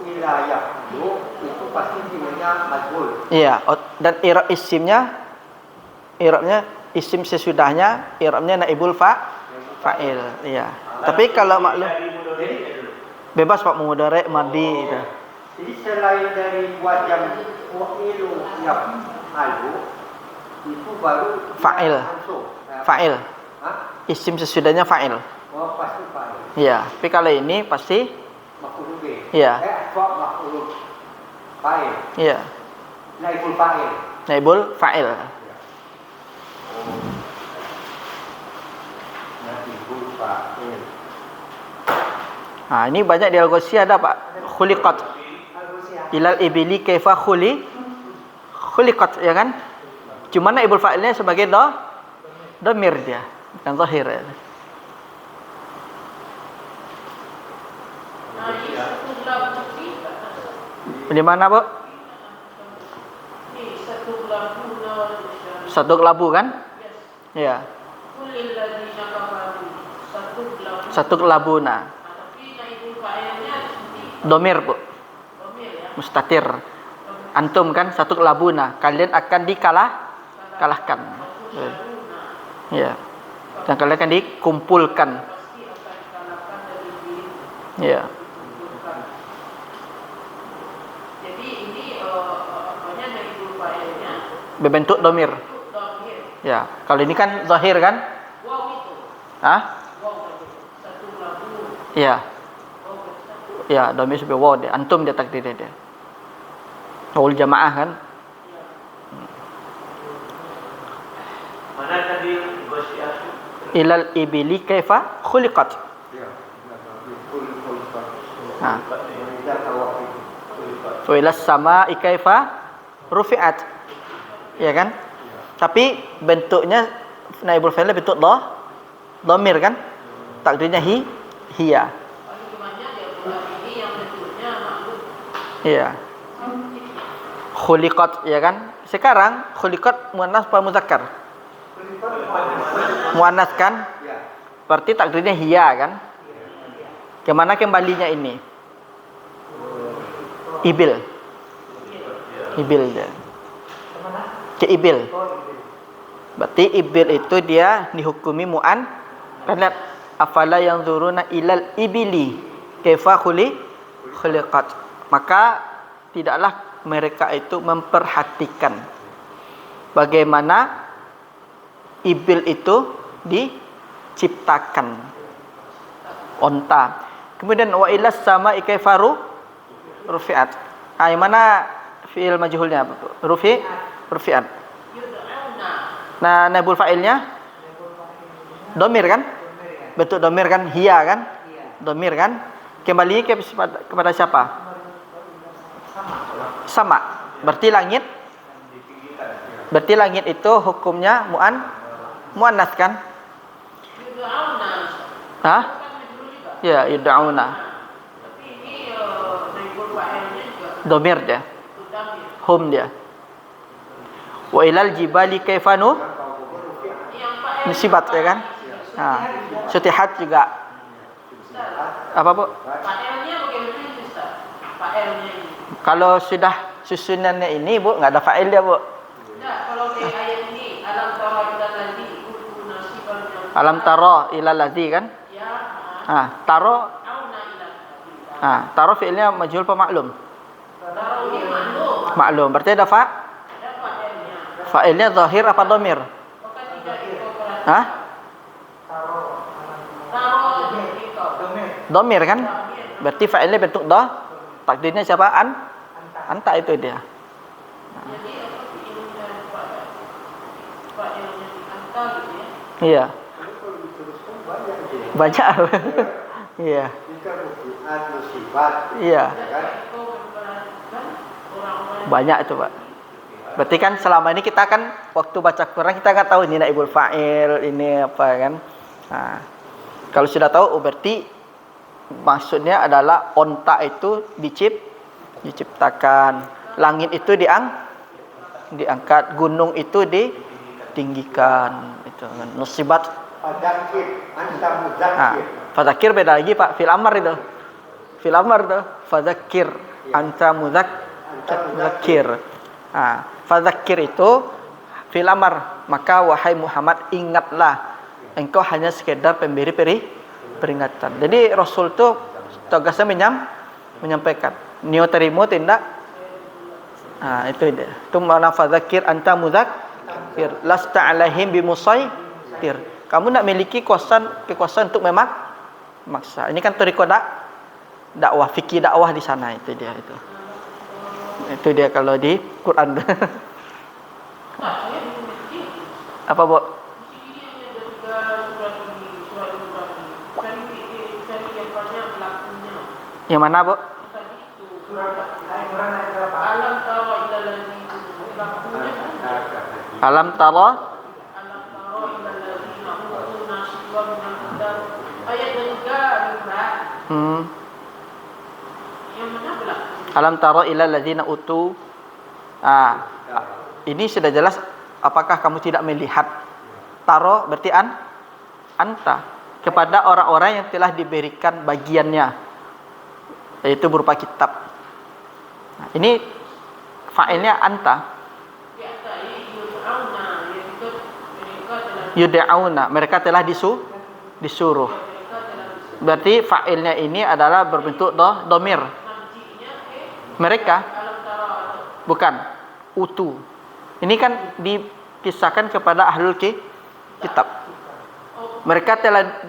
wilayah dulu, itu pasti filenya majhul. Iya, dan i'rab i'rabnya isim sesudahnya i'rabnya naibul fa'il. Iya. Tapi kalau maklum bebas Pak, mudhari, madhi itu. Jadi selain dari wajah wa'ilu yang halu, itu baru Fa'il. langsung. Fa'il. Hah? Isim sesudahnya fa'il. Oh, pasti fa'il. Iya, tapi kalau ini pasti Maf'ul bih. Iya. Maf'ul fa'il. iya, Naibul fa'il. naibul fa'il. Naibul fa'il. Ini banyak di Al-Ghazi ada, Pak. Khuliqat. Ilal ibili kaifa khuliqat, ya kan? Cuma naibul fa'ilnya sebagai domir dia, bukan zahir ya. Di mana, Bu? Satu kelabu kan? Iya. Satu kelabuna. Domir, Bu. Mustatir. Antum kan satu kelabuna. Kalian akan kalahkan. Iya. Dan kalian akan dikumpulkan. Iya. berbentuk domir. Domir. Ya, kalau ini kan zahir kan? Wow itu. Hah? Wow tadi. Satu lagu. Ya. Wow satu. Ya, domir sebagai waw dia. Antum dia takdirnya dia. Qaul jamaah kan? Mana tadi wasiat? Ilal ibili kaifa khuliqat. Ya. Nah, Tidak tahu wa ilas sama'i kaifa rufi'at. Ya kan? Tapi bentuknya naibul fa'il bentuk dhamir kan? Takdirnya hiya. Paling gimana dia bulan ini yang bentuknya makhluk. Iya. Khuliqat ya kan? Sekarang khuliqat muannas apa muzakkar? Muannas kan? Ya. Berarti takdirnya hiya kan? Kemana kembalinya ini? Ibil. Ibil dia. Ke ibil. Berarti ibil itu dia dihukumi mu'an. Kan lihat afala yanzuruna ilal ibili kaifa khuliqat. Maka tidaklah mereka itu memperhatikan bagaimana ibil itu diciptakan. Onta. Kemudian wa ilas sama ikaifaru rufi'at. Yang mana fi'il majhulnya? Rufi'at. Yud'auna. Nah, naibul fa'ilnya domir kan? Bentuk domir kan? Hiya kan? Domir kan? Kembali kepada siapa? Sama. Berarti langit. Berarti langit itu hukumnya muannas kan? Yud'auna. Hah? Kan majhul juga. Ya, yud'auna. Tapi ini naibul fa'ilnya juga Domir dia. damir. Hum dia. Wa ilal jibali kaifanu Yang fa'il nusibat ya kan? Nah, sutihat juga. Apa Bu? fa'ilnya bagaimana ini Ustaz? Fa'ilnya ini. Kalau sudah susunannya ini Bu, enggak ada fa'il dia Bu. Nah, kalau di ayat ini alam tara ila ladzi utu nasiban yang Alam taro ilal ladzi kan? ya Taro auna ila taro fi'ilnya majhul apa maklum? taro ini maklum Maklum. Berarti ada ada fa'ilnya. fa'ilnya zahir apa dhamir? Maka tidak dikoperasi. Hah? Taro itu. Dhamir kan? Berarti fa'ilnya bentuk takdirnya siapa? Anta itu dia. Jadi apa fi'ilnya fa'ilnya diangkat gitu ya. Iya. Kalau diteruskan banyak dia. Banyak. Iya. Jika rufiat, musibah, Iya. ya kan? Kau memperhatikan orang-orang Banyak itu, Pak. Berarti kan selama ini kita kan waktu baca Quran kita nggak tahu ini naibul fa'il, ini apa kan. Nah, kalau sudah tahu berarti maksudnya adalah onta itu diciptakan, langit itu diangkat, gunung itu ditinggikan. Itu nusibat. Fadzakir, anta Nah, mudzakir. fadzakir beda lagi Pak, fil amr itu. Fil amr itu fadzakir, anta mudzakir. Nah, fadzakir itu fil amr, maka wahai Muhammad ingatlah, engkau hanya sekedar pemberi peringatan. Jadi Rasul itu tugasnya menyampaikan. Nio terima tindak. Nah, itu dia. Itu makna fadzakir anta mudzakir, lasta alaihim bimusaitir. Kamu nak miliki kekuasaan untuk memaksa. Ini kan tariqah dakwah, fikih dakwah di sana itu dia itu. Itu dia kalau di Quran. Apa, Bu? Yang mana, Bu? alam tara ila ladzi Alam tara ayat yang juga yang mana pula? Alam tara ila ladzina utu. Ini sudah jelas, apakah kamu tidak melihat? Taro berarti anta kepada orang-orang yang telah diberikan bagiannya, yaitu berupa kitab. Nah, ini fa'ilnya anta. Yud'auna, mereka telah disuruh. Berarti fa'ilnya ini adalah berbentuk domir. Mereka bukan utu. Ini kan dipisahkan kepada ahlul kitab. Mereka telah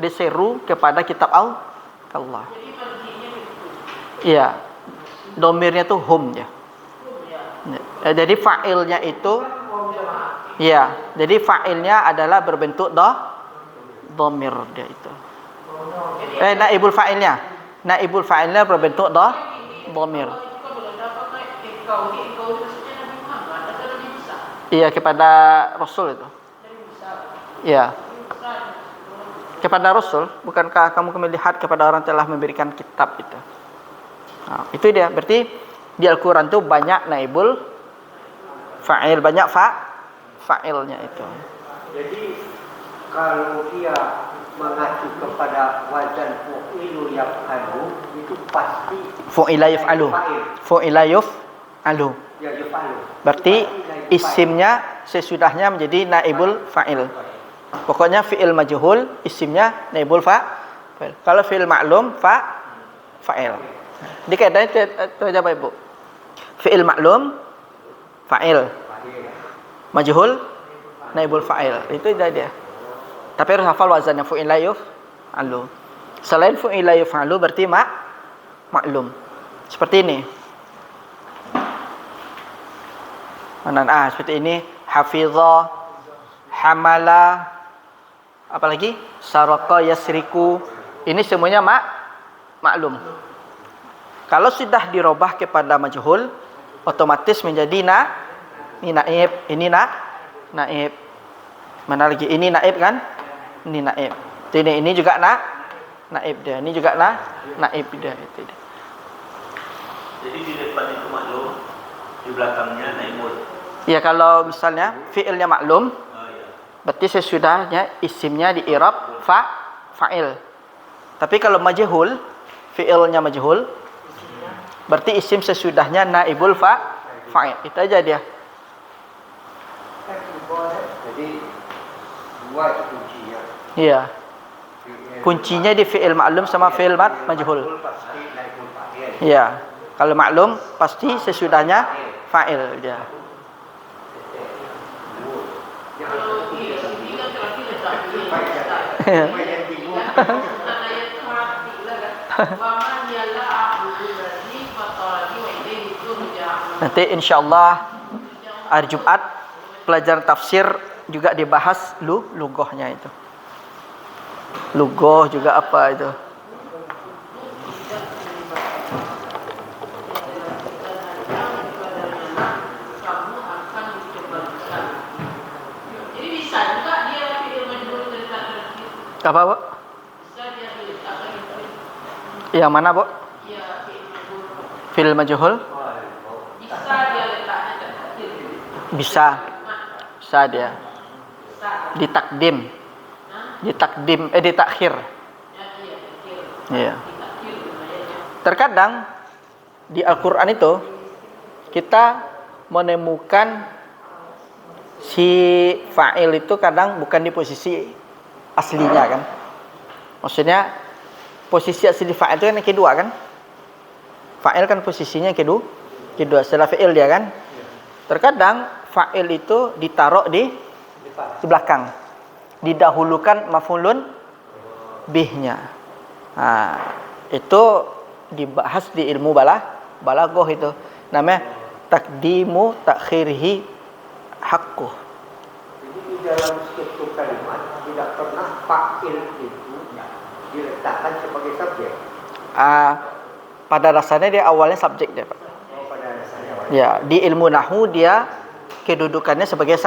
diseru kepada kitab Allah. Jadi marjinya itu. Iya. Domirnya tuh hum ya. Jadi fa'ilnya itu iya, jadi fa'ilnya adalah berbentuk domir dia itu. Naibul fa'ilnya. Naibul fa'ilnya berbentuk domir. Engkau ini maksudnya Nabi Muhammad atau Nabi Musa? Iya, kepada Rasul itu. Nabi Musa. Iya. Nabi Musa. Kepada Rasul, bukankah kamu melihat kepada orang telah memberikan kitab itu? Nah, itu dia. Berarti di Al-Quran itu banyak naibul fa'il, banyak fa'ilnya itu. Jadi kalau dia mengacu kepada wazan fu'ilu yaf'alu itu pasti Fu'ila yaf'alu. Fu'ila yaf'alu. Ya yaf'alu. Berarti isimnya sesudahnya menjadi naibul fa'il. Pokoknya fi'il majhul isimnya naibul fa'il. Kalau fi'il ma'lum fa'il. Di kaidahnya itu aja Bapak Ibu. Fi'il ma'lum fa'il. Majhul naibul fa'il. Itu aja dia. Tapi harus hafal wazannya fu'ila yaf'alu. Selain fu'ila yaf'alu berarti ma'lum. Seperti ini. Seperti ini hafidha, hamala, apalagi saraka, yasriku. Ini semuanya maklum. Kalau sudah dirubah kepada majhul, otomatis menjadi naib. Ini naib. Mana lagi? Ini naib kan? Ini naib. Ini juga naib dia. Ini juga naib dia. Itu dia. Jadi di depan itu maklum, di belakangnya naibul. Ya, kalau misalnya fi'ilnya maklum, Oh iya. berarti sesudahnya isimnya di i'rab fa'il. Tapi kalau majhul, fi'ilnya majhul, berarti isim sesudahnya naibul fa'il. Itu aja dia. Jadi dua itu kuncinya. Iya. Kuncinya di fi'il maklum sama fi'il majhul. Pasti naibul fa'il. Iya. Kalau maklum pasti sesudahnya fa'il dia. Kalau di sini kan berarti letak di Yang bingung. ayat mati lah kan. Waman yalla a'budu berarti fatalani wa ilaihi turja'un. Nanti insyaallah hari Jumat pelajaran tafsir juga dibahas lughahnya itu. Lughah juga apa itu? Kamu akan dikembalikan. Jadi bisa juga dia fi'il majhul diletakkan di situ. Apa, Bu? Bisa dia diletakkan di situ. Yang mana, Bu? Ya fi'il majhul. Fi'il majhul? Bisa dia letaknya di situ. Bisa. Bisa dia. Bisa. Ditakdim. Hah? Ditakhir. Ya iya, kecil. Iya. Kita kecil ayatnya. Terkadang di Al-Qur'an itu kita menemukan si fa'il itu kadang bukan di posisi aslinya kan. Maksudnya posisi asli fa'il itu kan yang kedua kan. Fa'il kan posisinya kedua setelah fi'il dia kan. Terkadang fa'il itu ditaruh di belakang. Didahulukan maf'ulun bihnya. Nah, itu dibahas di ilmu balaghah itu. Namanya takdimu takhirihi haqqu. Jadi di dalam struktur kalimat tidak pernah fa'il itu diletakkan sebagai subjek. Pada dasarnya dia awalnya subjek dia, Pak. Oh, pada dasarnya. Ya, di ilmu nahwu dia kedudukannya sebagai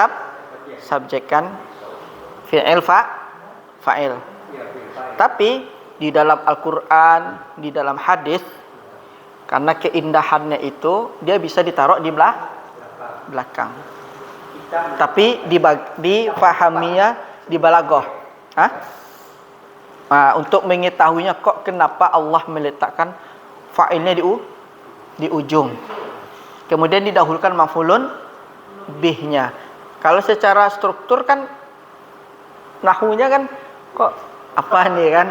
subjek kan fi'il fa'il. Ya, fa'il. Tapi di dalam Al-Qur'an, di dalam hadis karena keindahannya itu dia bisa ditaruh di belakang. Kita Tapi dipahaminya di balaghah. Untuk mengetahuinya kok kenapa Allah meletakkan fa'ilnya di ujung. Kemudian didahulukan maf'ulun bihnya. Kalau secara struktur kan nahwunya kan kok apa nih kan?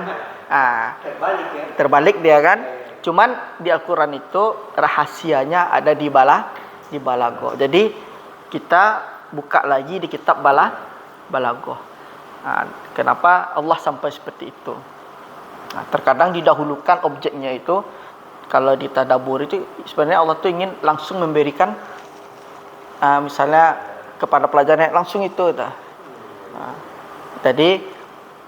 terbalik ya. Terbalik dia kan. Cuman di Al-Qur'an itu rahasianya ada di balaghah. Jadi kita buka lagi di kitab Balaghah. Kenapa Allah sampai seperti itu? Terkadang didahulukan objeknya itu. Kalau ditadabur itu sebenarnya Allah tuh ingin langsung memberikan misalnya kepada pelajarnya langsung itu dah. Jadi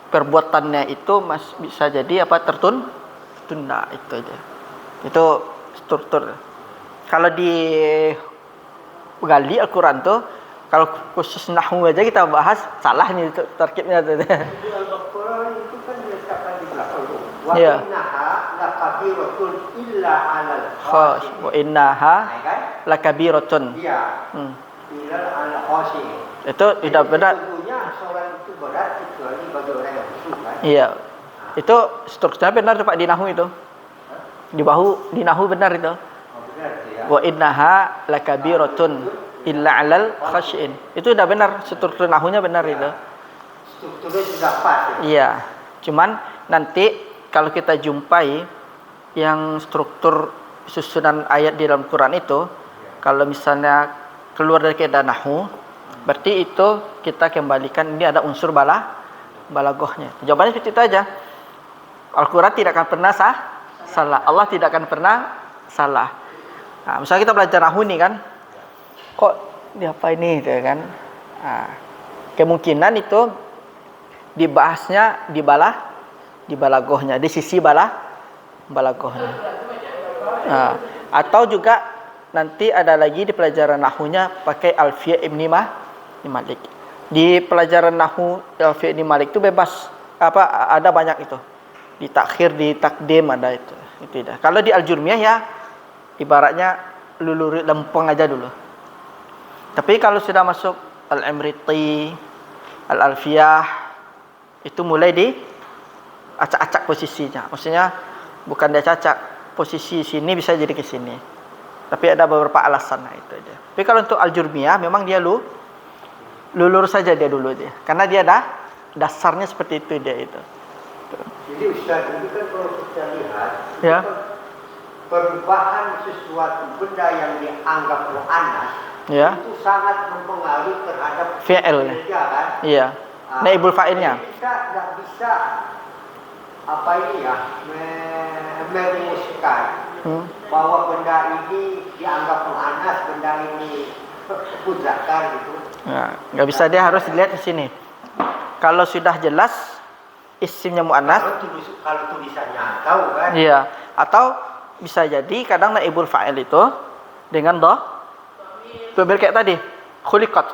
perbuatannya itu bisa jadi apa tertunda itu aja. Itu struktur. Kalau di gali Al-Quran tuh kalau khusus nahwu aja kita bahas salah nih terkibnya tuh. Di Al-Baqarah itu kan diletakkan di belakang. Wa Iya. innaha lakabiratun illa 'alal Khas wa innaha kan? lakabiratun. Iya. Illa 'alal khasi. Itu tidak benar. Sesungguhnya solat itu berat kecuali bagi orang yang khusyuk kan. Iya. Itu strukturnya benar tuh Pak di nahwu itu. Di nahwu benar itu. Oh, benar itu ya. Wa innaha lakabiratun illa 'alal khasyin. Itu udah benar, struktur nahwunya benar itu. Strukturnya sudah pas. Ya. Iya. Cuman nanti kalau kita jumpai yang struktur susunan ayat di dalam Quran itu, kalau misalnya keluar dari kaidah nahwu, berarti itu kita kembalikan ini ada unsur balaghahnya. Jawabannya seperti itu aja. Al-Quran tidak akan pernah salah. Allah tidak akan pernah salah. Nah, misalnya kita belajar nahwu nih kan, kok apa ini gitu kan? Kemungkinan itu dibahasnya di balaghahnya, di sisi balaghahnya. Atau juga nanti ada lagi di pelajaran nahwunya pakai Alfiyah Ibn Malik. Di pelajaran nahwu Alfiyah Ibn Malik itu bebas ada banyak itu. Di takhir, di takdim ada itu. Itu dah. Kalau di Al-Jurmiyah ya ibaratnya lulur lempeng aja dulu. Tapi kalau sudah masuk Al-Imriti, Al-Alfiyah itu mulai di acak-acak posisinya. Maksudnya bukan dia acak, posisi sini bisa jadi ke sini. Tapi ada beberapa alasan itu aja. Tapi kalau untuk Al-Jurmiyah memang dia lulur saja dia dulu dia. Karena dia dasarnya seperti itu dia itu. Jadi Ustaz, ini kan kalau kita lihat Ya. perubahan sesuatu benda yang dianggap mu'annas Ya. itu sangat mempengaruhi terhadap Fi'il. kerja kan. Iya. Naibul fa'ilnya. Jadi kita tidak bisa apa ini ya merumuskan bahwa benda ini dianggap mu'annas, benda ini muzakkar gitu. Nah, nggak bisa, dia harus dilihat di sini. Kalau sudah jelas isimnya mu'annas, Kalau tulisannya tahu kan. iya. Atau bisa jadi kadang naibul fa'il itu dengan domir kayak tadi, khuliqat.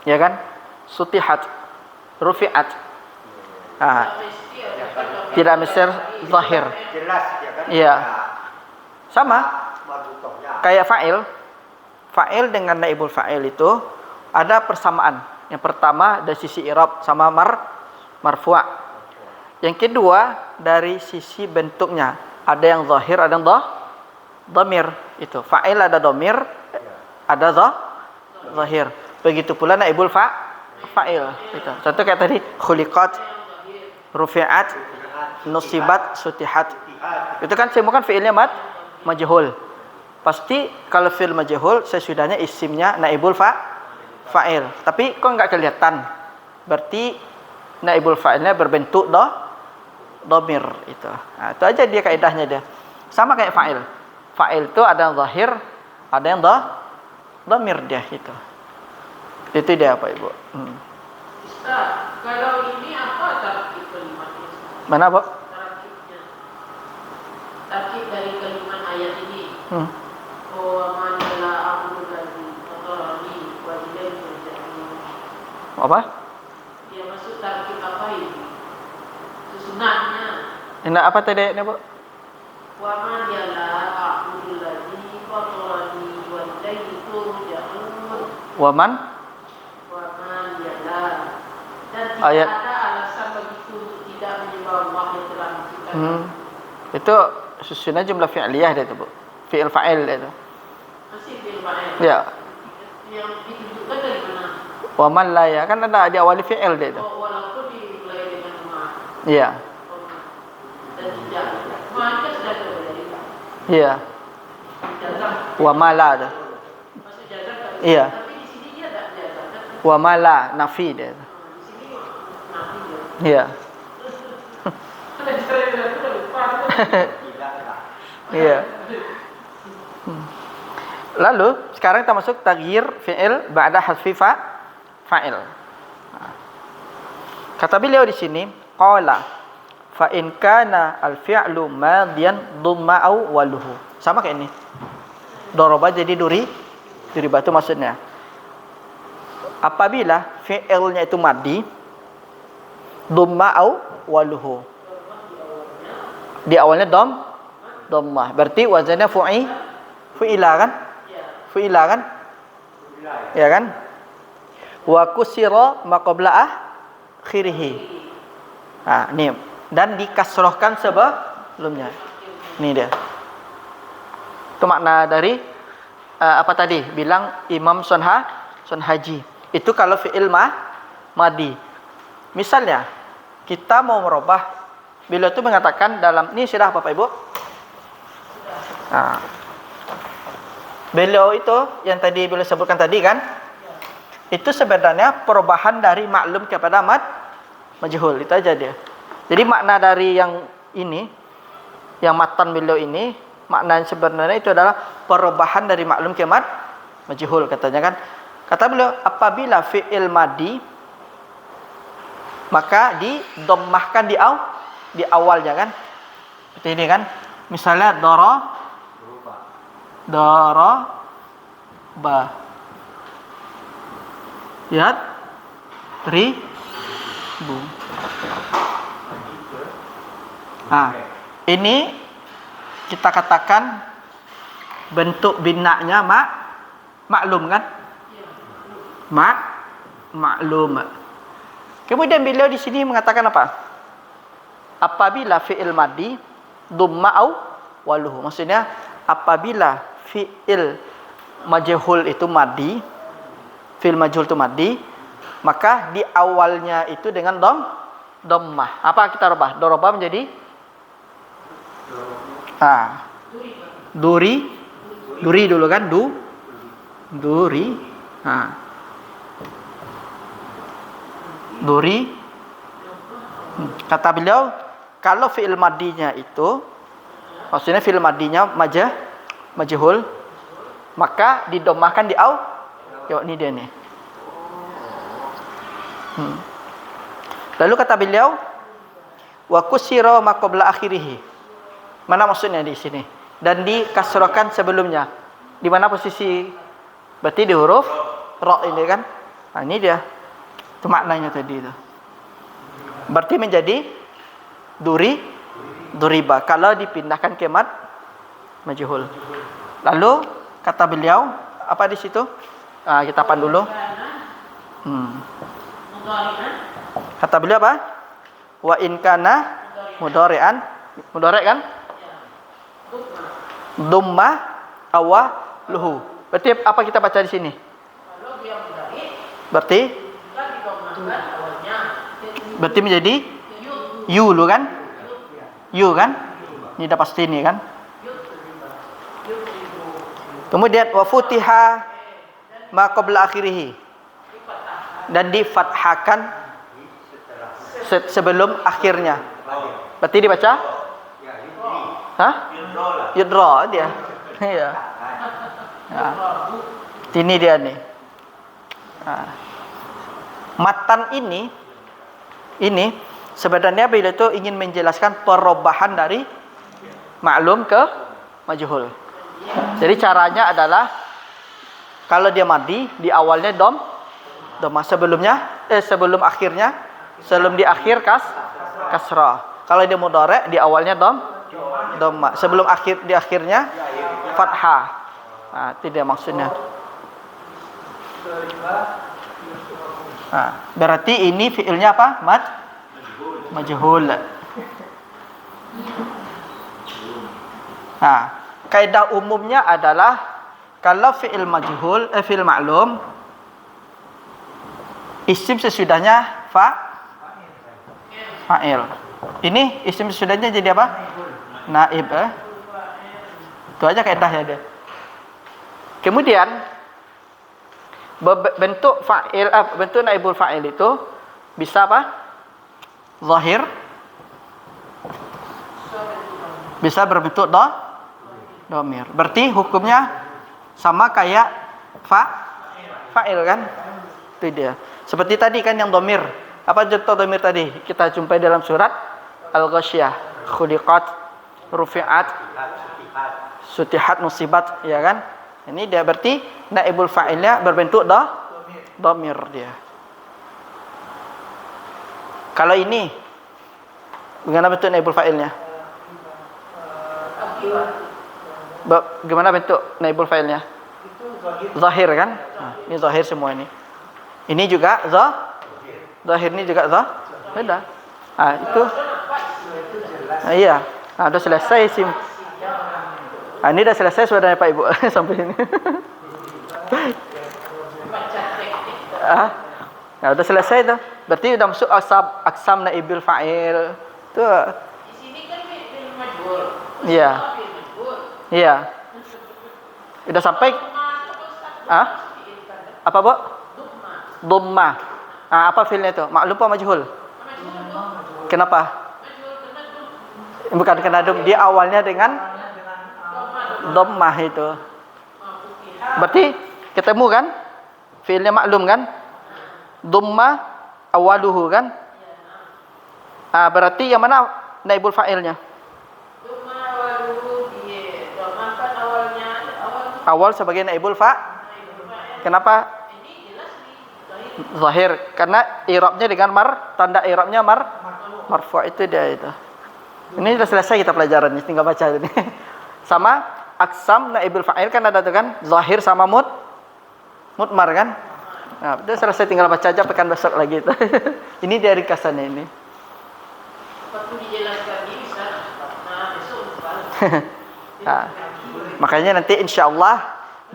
Ya kan? Sutihat, rufi'at. Tidak mesti zahir. Jelas ya kan. Iya. Sama Marbutohnya. kayak fa'il. Fa'il dengan naibul fa'il itu ada persamaan. Yang pertama dari sisi i'rab sama marfu'. Yang kedua dari sisi bentuknya. Ada yang zahir, ada yang dhamir. Itu fa'il ada dhamir, ada zahir. Begitu pula naibul fa'il. Itu. Contoh kayak tadi khuliqat, rufi'at, nusibat, sutihat. Itu kan semua kan fi'ilnya majhul. Pasti kalau fi'il majhul sesudahnya isimnya naibul fa'il. Tapi kok enggak kelihatan? Berarti naibul fa'ilnya berbentuk dhamir itu. Nah, itu aja dia kaidahnya dia. Sama kayak fa'il. Fa'il itu ada yang zahir, ada yang dhamir dia itu. Itu dia Pak Ibu. Ustaz, kalau ini apa tarkib kalimatnya? Mana, Bu? Tarkibnya. Tarkib dari kalimat ayat ini. Oh, manila aku lagi fatarani wa ilaihi turja'un. Apa? Ya maksud tarkib apa ini? Susunannya. Ini apa tadi ini, Bu? Wa manila aku lagi fatarani wa ilaihi turja'un. Waman Wa manila. Dan tidak Ayat. ada alasan begitu untuk tidak menyembah Allah yang telah menciptakan. Itu susunan jumlah fi'liyah dia itu, Bu. Fi'il fa'il dia itu. Masih fi'il fa'il. Ya. Yang ditunjukkan dari mana? Waman la ya kan ada di awal fi'il dia itu. Oh, walaupun dimulai dengan ma. Iya. Dan tidak. Ma kan sudah berbeda. Iya. Jazam. Wa ma la tu. Maksud jazam tak Iya. Tapi di sini dia tak ada. Wa mala nafi dia. Di sini nafi dia. Iya. Ada cara yang aku dah lupa. Iya. Lalu sekarang kita masuk taghyir fi'il ba'da hasfi fa'il. Kata beliau di sini, qala fa in kana al-fi'lu madiyan dhamma awwaluhu. Sama kayak ini. Daraba jadi duri batu maksudnya. Apabila fi'ilnya itu madi, dhamma awwaluhu. Di awalnya dhammah. Berarti wazannya fu'ila kan? Fu'ila kan? Ya kan? Wa kusira ma qabla akhirih. Ah, ini dan dikasrohkan sebelumnya. Ini dia. Itu makna dari apa tadi? Bilang Imam Sonhaji. Itu kalau fi'il madi. Misalnya kita mau merubah, beliau itu mengatakan dalam ini sudah Bapak Ibu. Nah, beliau itu yang tadi beliau sebutkan tadi kan, itu sebenarnya perubahan dari maklum kepada majhul, itu aja dia. Jadi makna dari yang ini, yang matan beliau ini, makna sebenarnya itu adalah perubahan dari maklum ke majhul katanya kan. Kata beliau, apabila fi'il madi maka didommahkan di awalnya kan. Seperti ini kan. Misalnya daraba. Lihat. Ribu. Nah, ini kita katakan bentuk binanya maklum kan? Maklum. Kemudian beliau di sini mengatakan apa? Apabila fi'il madi dhamma waluhu. Maksudnya apabila fi'il majhul itu madi, fi'il majhul itu madi, maka di awalnya itu dengan dhammah. Apa kita rubah? Daraba menjadi duri dulu kan? Duri. Duri. Kata beliau, kalau fi'il madinya itu, maksudnya fi'il madinya majhul, maka didomahkan di Yuk, ini dia nih. Lalu kata beliau, wa kusira ma qabla akhirih. Mana maksudnya di sini? Dan dikasrohkan sebelumnya. Di mana posisi? Berarti di huruf ra ini kan? Nah, ini dia. Itu maknanya tadi itu. Berarti menjadi duriba kalau dipindahkan ke majhul. Lalu kata beliau apa di situ? Kita pan dulu. Kata beliau apa? Wa in kana mudhari'an. Mudhari' kan? Dhamma awaluhu. Berarti apa kita baca di sini? Berarti menjadi yu lu kan? Yu kan? Ini dah pasti ini kan? Kemudian wa futiha ma qabla akhirih. Dan difathahkan sebelum akhirnya. Berarti dibaca? Hah? Yudra dia. Iya. Nah, ini dia nih. Matan ini sebenarnya beliau itu ingin menjelaskan perubahan dari maklum ke majhul. Jadi caranya adalah kalau dia madi di awalnya dhamma, sebelum akhirnya, sebelum di akhir kasrah. Kalau dia mudhari' di awalnya dhamma, sebelum di akhirnya fathah. Nah, itu dia maksudnya. Berarti ini fi'ilnya apa? Majhul. Kaidah umumnya adalah kalau fi'il majhul, fi'il ma'lum, isim sesudahnya fa'il. Ini isim sesudahnya jadi apa? Naib. Itu aja kaidahnya dia. Kemudian Bentuk fa'il, bentuk naibul fa'il itu bisa apa? Zahir. Bisa berbentuk dhamir. Berarti hukumnya sama kayak fa'il kan? Itu dia. Seperti tadi kan yang dhamir. Apa contoh dhamir tadi? Kita jumpai dalam surat Al-Ghasyiyah. Khuliqat, rufi'at, sutihat, musibat, ya kan? Ini dia berarti naibul fa'ilnya berbentuk dhamir dia. Kalau ini bagaimana bentuk naibul fa'ilnya? Bagaimana bentuk naibul fa'ilnya? Zahir kan? Nah, ini zahir semua ini. Ini juga zahir, ini juga beda. Ah, itu. Ah, iya. Nah, udah selesai sim. Ah, ini udah selesai sebenarnya Pak Ibu sampai ini. Nah, udah selesai tuh. Berarti udah masuk aksam naibul fa'il. Tuh. Di sini kan fi'il majhul. Iya. Iya. Udah sampai apa, Bu? Dhammah. Apa fi'ilnya itu? Maklum apa majhul? Kenapa? Bukan kena dum, dia awalnya dengan dhammah itu. Berarti ketemu kan? Fi'ilnya maklum kan? Dhammah awaluhu kan? Berarti yang mana naibul fa'ilnya? Awal sebagai naibul Kenapa? Zahir, karena i'rabnya dengan tanda i'rabnya marfu' itu dia itu. Ini sudah selesai kita pelajaran ini, tinggal baca ini. Sama aksam naibul fa'il kan ada tuh kan? Zahir sama mudmar kan? Nah, udah selesai, tinggal baca aja pekan besok lagi itu. Ini dari ringkasannya ini. Waktu dijelaskan ini bisa besok Nah, makanya nanti insyaallah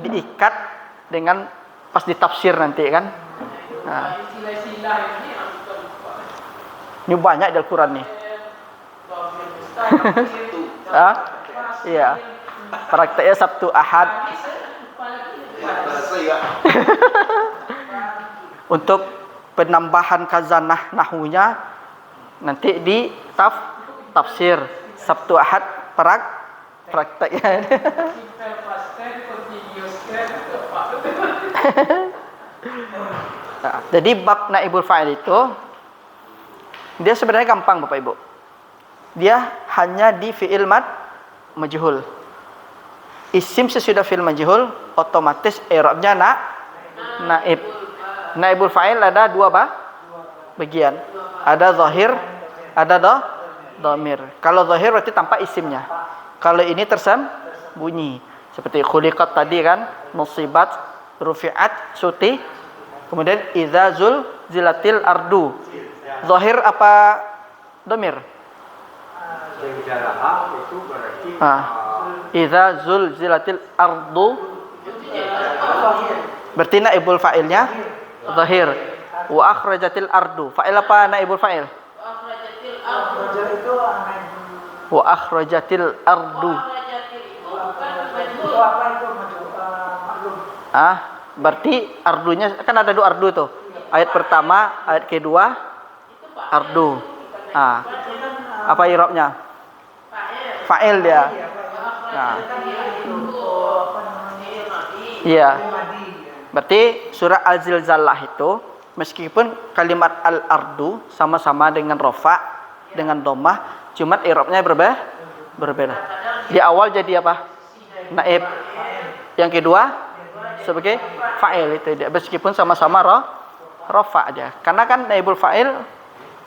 diikat dengan pas ditafsir nanti kan. Nah, istilah-istilah ini ini banyak di Al-Quran nih. Iya. Prakteknya Sabtu Ahad. Untuk penambahan khazanah nahwunya nanti di tafsir Sabtu Ahad prakteknya. Nah, jadi bab naibul fa'il itu dia sebenarnya gampang Bapak Ibu. Dia hanya di fi'il majhul. Isim sesudah fi'il majhul otomatis i'rabnya naib. Naibul fa'il ada dua bagian. Ada zahir, ada dhamir. Kalau zahir berarti tanpa isimnya. Kalau ini tersembunyi. Seperti khuliqat tadi kan, musibat, rufi'at, suti. Kemudian idza zilatil ardu. Zahir apa dhamir? Itu berarti Idza zilatil ardu. Berarti naibul fa'ilnya zahir. Wa akhrajatil ardu. Fa'il apa naibul fa'il? Wa akhrajatil ardu. Berarti ardunya kan ada dua ardu tuh. Ayat pertama, ayat kedua ardu. Apa i'rabnya? Fa'il dia. Nah. Iya. Berarti surah Al-Zilzalah itu meskipun kalimat al-ardu sama-sama dengan rafa, dengan dhammah, cuma i'rabnya berbeda. Di awal jadi apa? Naib. Yang kedua sebagai fa'il itu dia. Meskipun sama-sama rafa dia. Karena kan naibul fa'il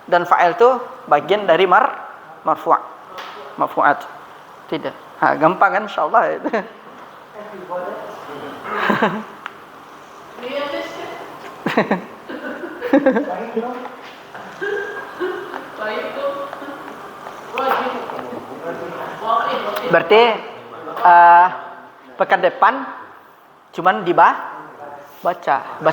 dan fa'il itu bagian dari marfu'at. Tidak. Gampang kan insyaallah itu. Berarti pekan depan cuman baca